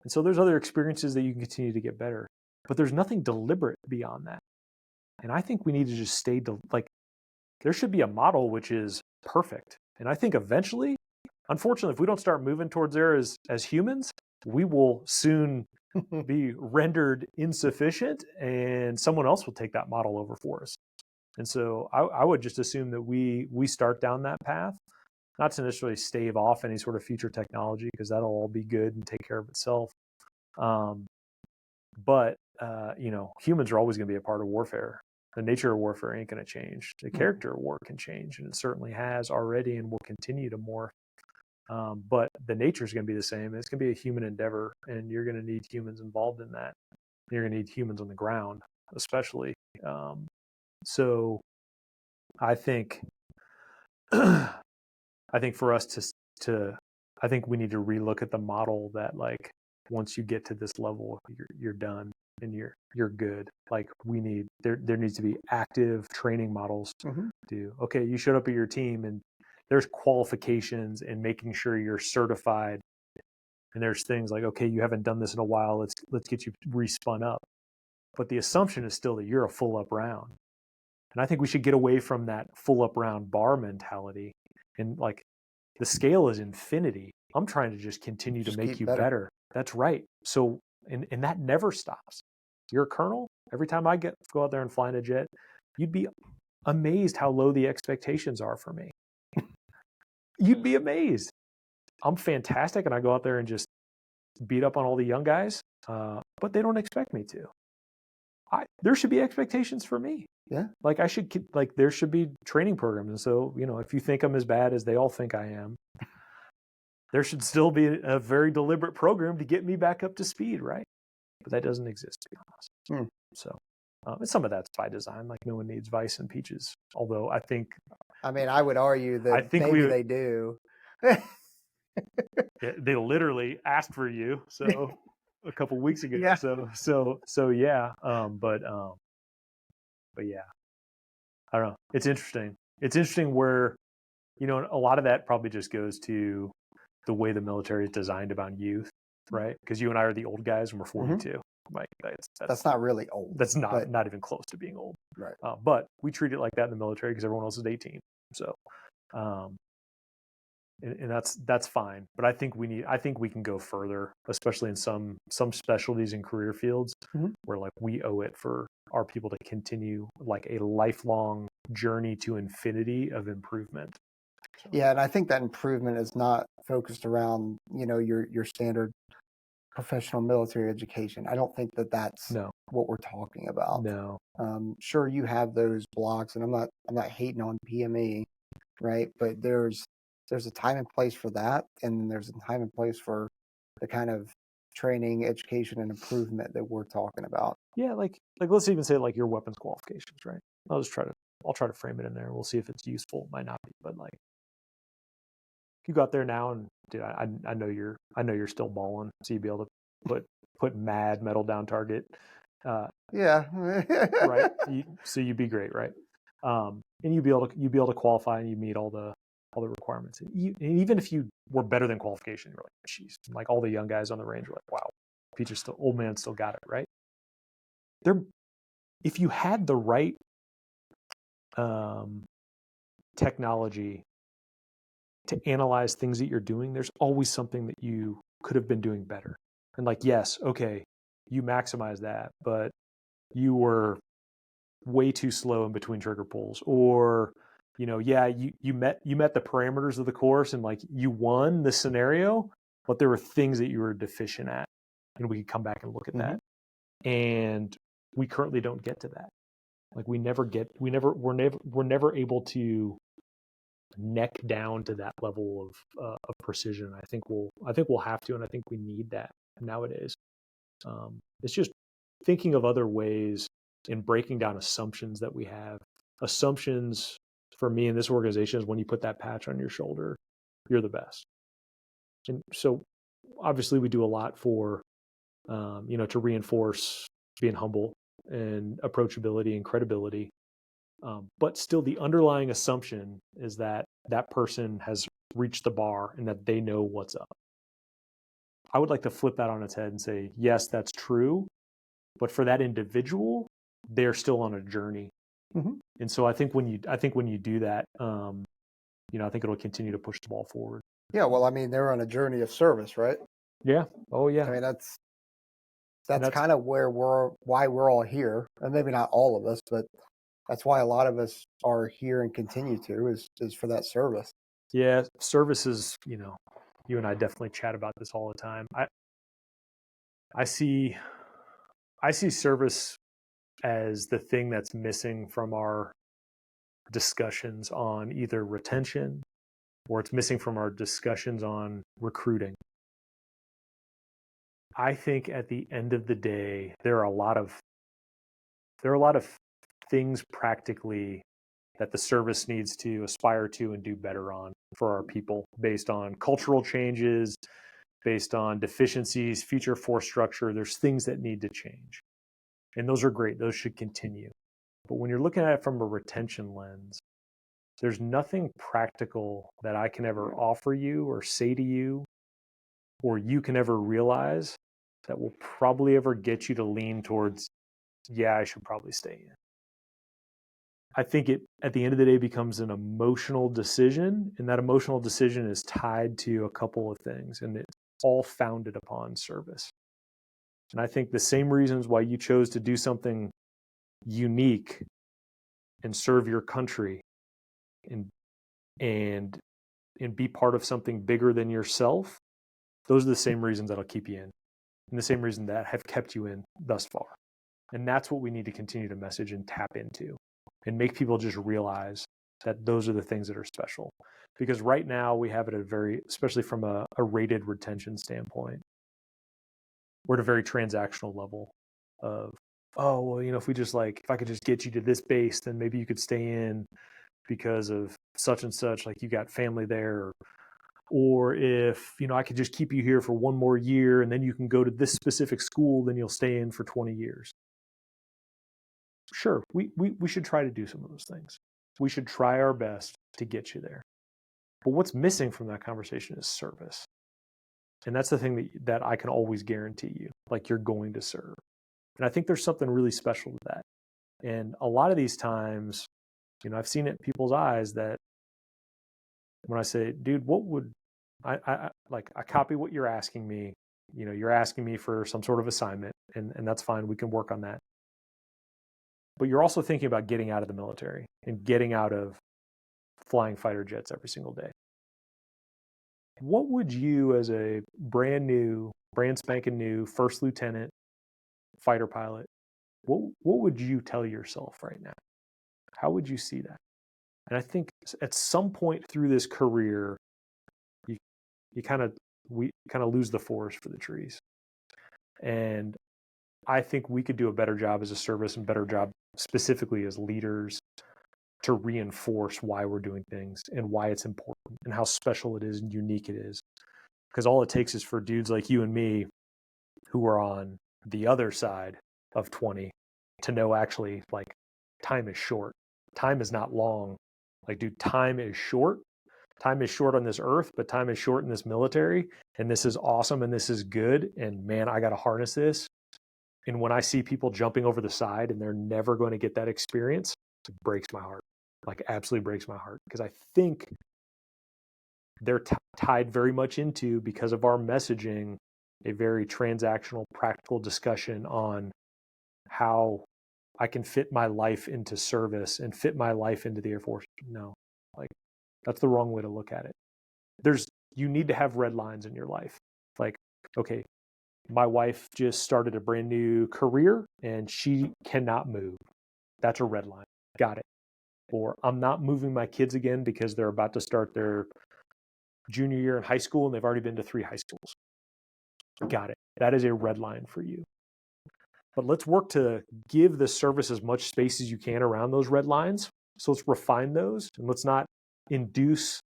And so there's other experiences that you can continue to get better, but there's nothing deliberate beyond that. And I think we need to just stay there should be a model which is perfect. And I think eventually, unfortunately, if we don't start moving towards there as humans, we will soon be rendered insufficient and someone else will take that model over for us. And so I would just assume that we start down that path, not to necessarily stave off any sort of future technology, because that'll all be good and take care of itself. But humans are always going to be a part of warfare. The nature of warfare ain't going to change. The character of war can change, and it certainly has already and will continue to morph. But the nature is going to be the same. It's going to be a human endeavor, and you're going to need humans involved in that. You're going to need humans on the ground, especially. So I think, for us I think we need to relook at the model that like once you get to this level, you're done and you're good. Like there needs to be active training models to, okay, you showed up at your team and there's qualifications and making sure you're certified. And there's things like, okay, you haven't done this in a while. Let's get you respun up. But the assumption is still that you're a full up round. And I think we should get away from that full up round bar mentality. And like the scale is infinity. I'm trying to just continue to make you better. That's right. So, and that never stops. You're a colonel. Every time I go out there and fly in a jet, you'd be amazed how low the expectations are for me. You'd be amazed. I'm fantastic, and I go out there and just beat up on all the young guys, but they don't expect me to. There should be expectations for me. Yeah. Like there should be training programs. And so, if you think I'm as bad as they all think I am, there should still be a very deliberate program to get me back up to speed, right? But that doesn't exist, to be honest. So, and some of that's by design. Like no one needs Vice and Peaches. Although I would argue that they do. They literally asked for you. So a couple weeks ago. Yeah. So yeah. But yeah, I don't know. It's interesting. It's interesting where, a lot of that probably just goes to the way the military is designed about youth, right? Because you and I are the old guys and we're 42. Like that's not really old. That's not even close to being old. Right. But we treat it like that in the military because everyone else is 18. So, and that's fine. But I think we can go further, especially in some specialties and career fields where like we owe it for our people to continue like a lifelong journey to infinity of improvement. So. Yeah, and I think that improvement is not focused around your standard professional military education. I don't think that's what we're talking about. No. Sure, you have those blocks, and I'm not hating on PME, right? But there's a time and place for that, and there's a time and place for the kind of training, education, and improvement that we're talking about. Yeah, like let's even say like your weapons qualifications, right? I'll try to frame it in there. We'll see if it's useful. It might not be, but like you go out there now and dude, I know you're still balling, so you'd be able to put mad metal down target. Yeah. Right. So you'd be great, right? And you'd be able to qualify and you meet all the requirements. And even if you were better than qualification, you're like, geez, like all the young guys on the range were like, wow, Peter's still old man still got it, right? If you had the right technology to analyze things that you're doing, there's always something that you could have been doing better. And like, yes, okay, you maximize that, but you were way too slow in between trigger pulls, or yeah, you met the parameters of the course and like you won the scenario, but there were things that you were deficient at, and we could come back and look at that. And we currently don't get to that. Like we're never able to neck down to that level of precision. I think we'll have to, and I think we need that nowadays. It's just thinking of other ways and breaking down assumptions that we have. Assumptions for me in this organization is when you put that patch on your shoulder, you're the best. And so obviously we do a lot for, to reinforce being humble and approachability and credibility. But still the underlying assumption is that that person has reached the bar and that they know what's up. I would like to flip that on its head and say, yes, that's true. But for that individual, they're still on a journey. And so I think when you do that, I think it'll continue to push the ball forward. Yeah, well, I mean, they're on a journey of service, right? Yeah. Oh, yeah. I mean, that's kind of why we're all here, and maybe not all of us, but that's why a lot of us are here and continue to is for that service. Yeah, service is, you and I definitely chat about this all the time. I see service as the thing that's missing from our discussions on either retention or it's missing from our discussions on recruiting. I think at the end of the day, there are a lot of things practically that the service needs to aspire to and do better on for our people based on cultural changes, based on deficiencies, future force structure. There's things that need to change. And those are great. Those should continue. But when you're looking at it from a retention lens, there's nothing practical that I can ever offer you or say to you, or you can ever realize that will probably ever get you to lean towards, yeah, I should probably stay in. I think it, at the end of the day, becomes an emotional decision, and that emotional decision is tied to a couple of things, and it's all founded upon service. And I think the same reasons why you chose to do something unique and serve your country and be part of something bigger than yourself, those are the same reasons that'll keep you in, and the same reason that have kept you in thus far. And that's what we need to continue to message and tap into and make people just realize that those are the things that are special. Because right now we have it especially from a rated retention standpoint, we're at a very transactional level of, oh, well, if I could just get you to this base, then maybe you could stay in because of such and such, like you got family there, or if, I could just keep you here for one more year and then you can go to this specific school, then you'll stay in for 20 years. Sure, we should try to do some of those things. We should try our best to get you there. But what's missing from that conversation is service. And that's the thing that I can always guarantee you, like you're going to serve. And I think there's something really special to that. And a lot of these times, I've seen it in people's eyes that when I say, dude, what would I copy what you're asking me. You're asking me for some sort of assignment, and that's fine. We can work on that. But you're also thinking about getting out of the military and getting out of flying fighter jets every single day. What would you, as a brand spanking new first lieutenant fighter pilot, what would you tell yourself right now? How would you see that? And I think at some point through this career, we kind of lose the forest for the trees. And I think we could do a better job as a service and better job specifically as leaders to reinforce why we're doing things and why it's important and how special it is and unique it is. Because all it takes is for dudes like you and me who are on the other side of 20 to know actually, like, time is short. Time is not long. Like, dude, time is short. Time is short on this earth, but time is short in this military. And this is awesome and this is good. And man, I got to harness this. And when I see people jumping over the side and they're never going to get that experience, it breaks my heart. Like, absolutely breaks my heart. Because I think they're tied very much into, because of our messaging, a very transactional, practical discussion on how I can fit my life into service and fit my life into the Air Force. No, Like, that's the wrong way to look at it. You need to have red lines in your life. Like, okay, my wife just started a brand new career and she cannot move. That's a red line. Got it. Or I'm not moving my kids again because they're about to start their junior year in high school and they've already been to 3 high schools. Got it. That is a red line for you. But let's work to give the service as much space as you can around those red lines. So let's refine those and let's not induce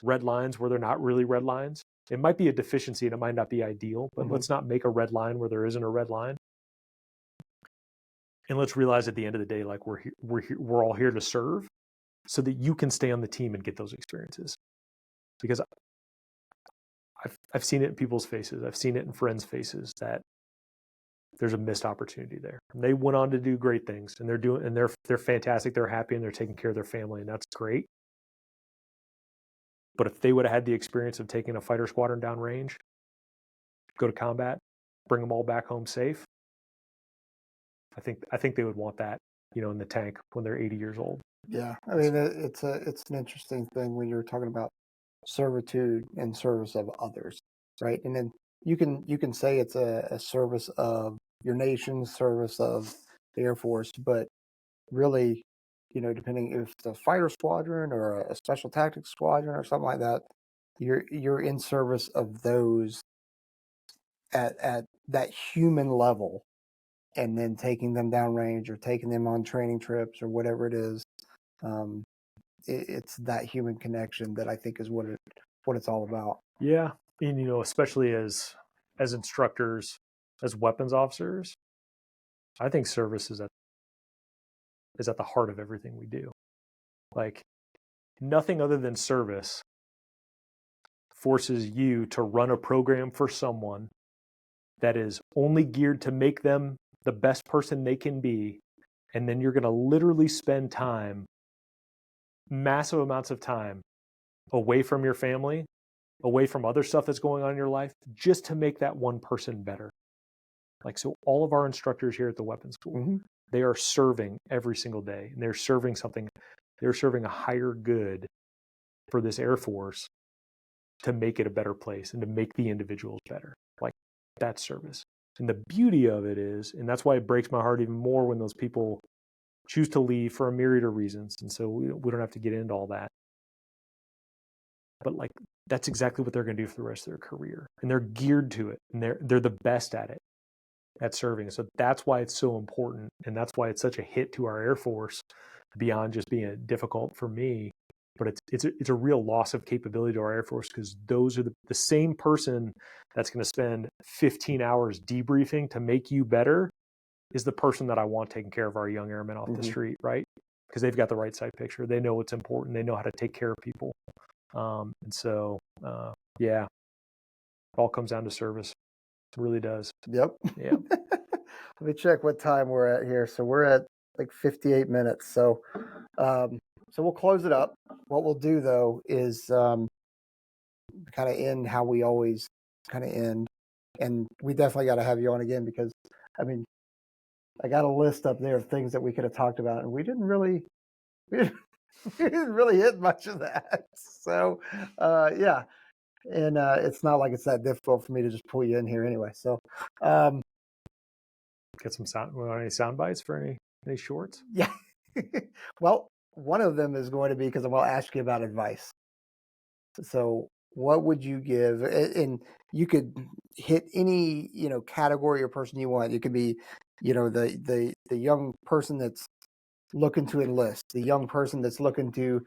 red lines where they're not really red lines. It might be a deficiency and it might not be ideal, but let's not make a red line where there isn't a red line. And let's realize at the end of the day, like we're all here to serve so that you can stay on the team and get those experiences. Because I've seen it in people's faces. I've seen it in friends' faces that there's a missed opportunity there. And they went on to do great things and they're fantastic. They're happy and they're taking care of their family and that's great. But if they would have had the experience of taking a fighter squadron downrange, go to combat, bring them all back home safe, I think they would want that, in the tank when they're 80 years old. Yeah, I mean it's an interesting thing when you're talking about servitude and service of others, right? And then you can say it's a service of your nation, service of the Air Force, but really, depending if it's a fighter squadron or a special tactics squadron or something like that, you're in service of those at that human level, and then taking them downrange or taking them on training trips or whatever it is. Um, it's that human connection that I think is what it's all about. Yeah, and especially as instructors, as weapons officers, I think service is at the heart of everything we do. Like, nothing other than service forces you to run a program for someone that is only geared to make them the best person they can be, and then you're going to literally spend time, massive amounts of time, away from your family, away from other stuff that's going on in your life, just to make that one person better. Like, so all of our instructors here at the weapons school, they are serving every single day, and they're serving something. They're serving a higher good for this Air Force to make it a better place and to make the individuals better. Like, that's service. And the beauty of it is, and that's why it breaks my heart even more when those people choose to leave for a myriad of reasons. And so we don't have to get into all that. But like, that's exactly what they're going to do for the rest of their career. And they're geared to it. And they're the best at it, at serving. So that's why it's so important. And that's why it's such a hit to our Air Force, beyond just being difficult for me. But it's a real loss of capability to our Air Force, because those are the same person that's going to spend 15 hours debriefing to make you better is the person that I want taking care of our young airmen off the street, right? Because they've got the right side picture. They know what's important. They know how to take care of people. And so, yeah, it all comes down to service. It really does. Yep. Yeah. Let me check what time we're at here. So we're at like 58 minutes. So we'll close it up. What we'll do though is kind of end how we always kind of end. And we definitely got to have you on again, because I mean, I got a list up there of things that we could have talked about, and we didn't really hit much of that. So yeah. And it's not like it's that difficult for me to just pull you in here anyway. So Get some any sound bites for any shorts? yeah. Well, one of them is going to be, because I'm going to ask you about advice. So what would you give? And you could hit any, category or person you want. You could be, the young person that's looking to enlist, the young person that's looking to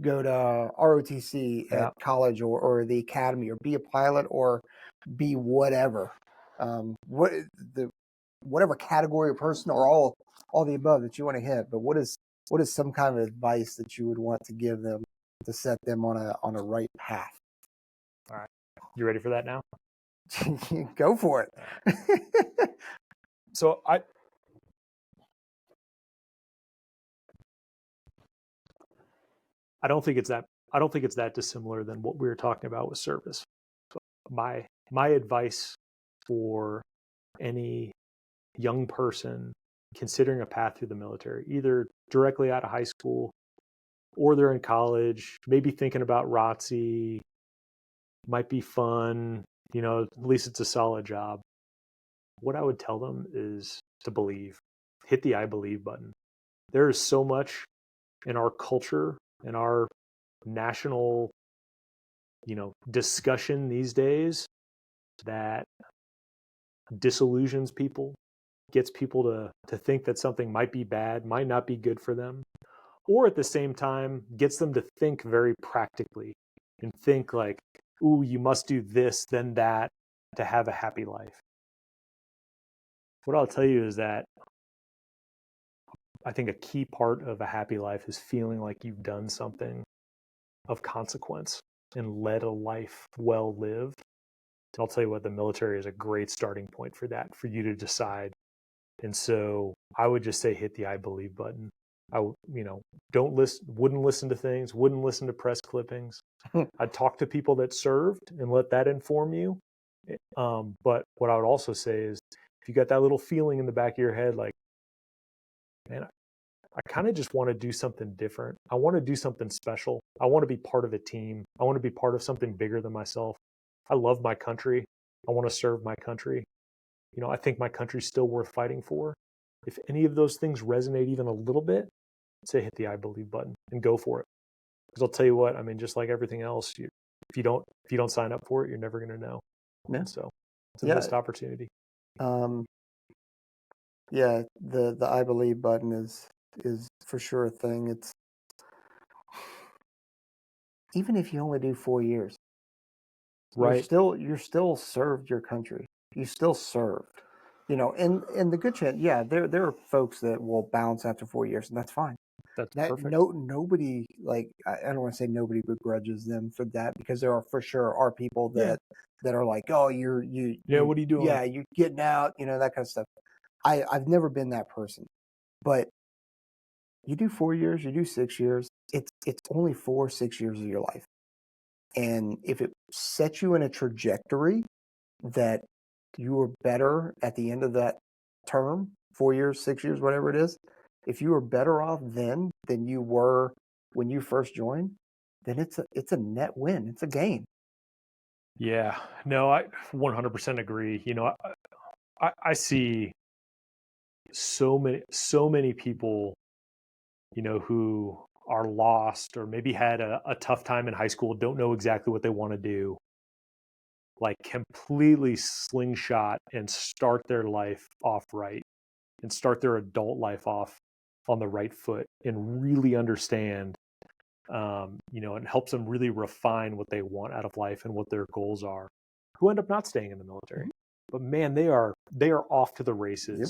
go to ROTC at college or the academy, or be a pilot, or be whatever. Whatever category or person, or all the above that you want to hit. But what is some kind of advice that you would want to give them to set them on a right path? All right. You ready for that now? Go for it. So I don't think it's that dissimilar than what we were talking about with service. So my advice for any young person considering a path through the military, either directly out of high school or they're in college, maybe thinking about ROTC, might be fun, at least it's a solid job. What I would tell them is to believe. Hit the I believe button. There is so much in our culture, in our national, discussion these days that disillusions people, gets people to think that something might be bad, might not be good for them, or at the same time gets them to think very practically and think like, ooh, you must do this, then that to have a happy life. What I'll tell you is that I think a key part of a happy life is feeling like you've done something of consequence and led a life well lived. And I'll tell you what, the military is a great starting point for that, for you to decide. And so I would just say hit the I believe button. Wouldn't listen to things, wouldn't listen to press clippings. I'd talk to people that served and let that inform you. But what I would also say is if you got that little feeling in the back of your head, like, man, I kind of just want to do something different. I want to do something special. I want to be part of a team. I want to be part of something bigger than myself. I love my country. I want to serve my country. I think my country's still worth fighting for. If any of those things resonate even a little bit, say hit the I believe button and go for it. Because I'll tell you what, I mean, just like everything else, if you don't sign up for it, you're never going to know. Yeah. So it's a missed opportunity. Yeah, the I believe button is for sure a thing. It's even if you only do 4 years, right? You're still served your country. You still served. And the good chance, yeah, there are folks that will bounce after 4 years, and that's fine. That's That perfect. nobody, like, I don't want to say nobody begrudges them for that, because there are for sure are people that are like, oh, what are you doing? Yeah, you're getting out, that kind of stuff. I've never been that person, but you do 4 years, you do 6 years, it's only 4-6 years of your life. And if it sets you in a trajectory that you are better at the end of that term, 4 years, 6 years, whatever it is, if you are better off then than you were when you first joined, then it's a net win. It's a gain. Yeah, no, I 100% agree. I see so many people, who are lost or maybe had a tough time in high school, don't know exactly what they want to do, like completely slingshot and start their life off right and start their adult life off on the right foot and really understand, and helps them really refine what they want out of life and what their goals are, who end up not staying in the military. But man, they are off to the races. Yep.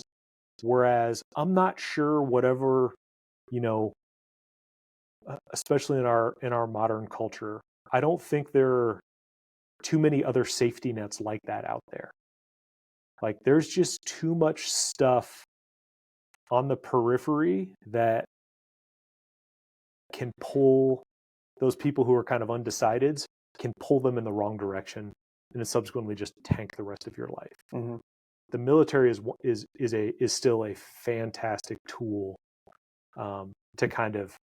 Whereas I'm not sure whatever, especially in our modern culture, I don't think there are too many other safety nets like that out there. Like there's just too much stuff on the periphery that can pull those people who are kind of undecideds, can pull them in the wrong direction and then subsequently just tank the rest of your life. Mm-hmm. The military is still a fantastic tool, to kind of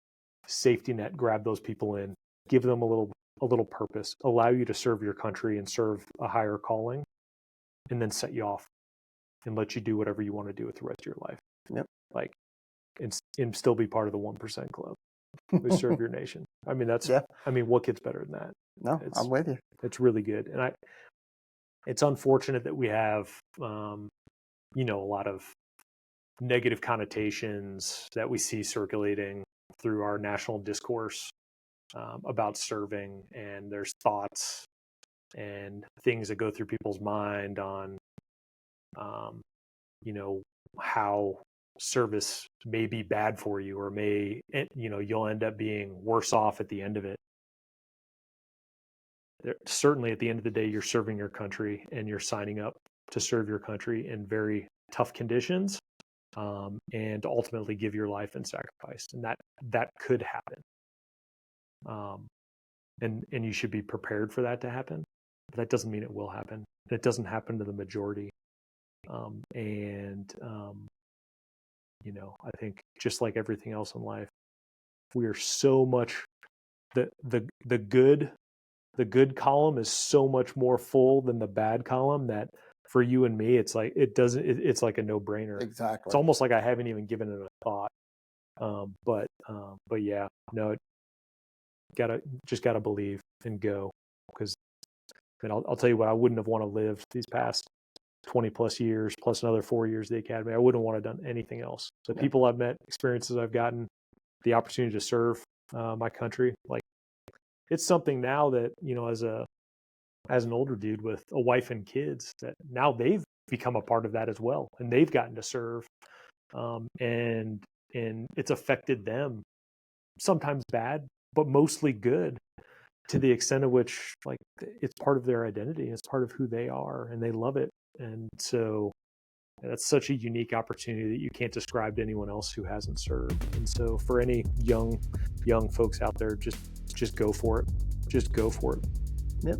safety net, grab those people in, give them a little purpose, allow you to serve your country and serve a higher calling, and then set you off and let you do whatever you want to do with the rest of your life. Yep. Like, and still be part of the 1% club. Who serve your nation. I mean, what gets better than that? No, I'm with you. It's really good. And it's unfortunate that we have, a lot of negative connotations that we see circulating through our national discourse, about serving, and there's thoughts and things that go through people's mind on, how service may be bad for you or you'll end up being worse off at the end of it. Certainly at the end of the day, you're serving your country and you're signing up to serve your country in very tough conditions, and ultimately give your life in sacrifice. And that could happen. And you should be prepared for that to happen, but that doesn't mean it will happen. It doesn't happen to the majority. I think just like everything else in life, We are so much the good column is so much more full than the bad column that for you and me, it's like it's like a no-brainer. Exactly. It's almost like I haven't even given it a thought. But yeah, no, gotta believe and go, because I'll tell you what, I wouldn't have want to live these past 20 plus years, plus another 4 years of the academy. I wouldn't want to have done anything else. The people I've met, experiences I've gotten, the opportunity to serve my country, like, it's something now that, as an older dude with a wife and kids, that now they've become a part of that as well, and they've gotten to serve, and it's affected them, sometimes bad, but mostly good, to the extent of which, like, it's part of their identity, it's part of who they are, and they love it. And so that's such a unique opportunity that you can't describe to anyone else who hasn't served. And so for any young folks out there, just go for it. Just go for it. Yep.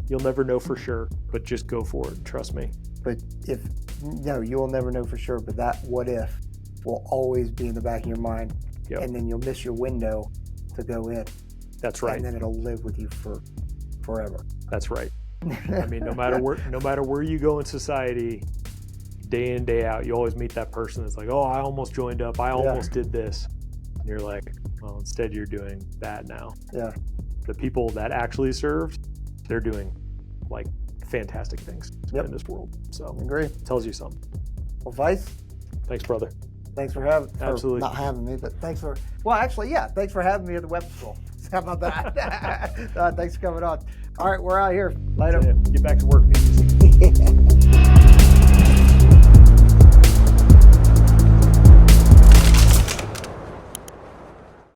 You'll never know for sure, but just go for it. Trust me. But you will never know for sure, but that what if will always be in the back of your mind. Yep. And then you'll miss your window to go in. That's right. And then it'll live with you for forever. That's right. I mean, no matter where you go in society, day in, day out, you always meet that person that's like, oh, I almost joined up. I almost did this. And you're like, well, instead you're doing that now. Yeah. The people that actually served, they're doing, like, fantastic things in this world. So I agree. Tells you something. Well, Vice. Thanks, brother. Thanks for having Absolutely. Not having me, but thanks for thanks for having me at the web school. How about that? Thanks for coming on. All right, we're out here. Later. Get back to work, peace.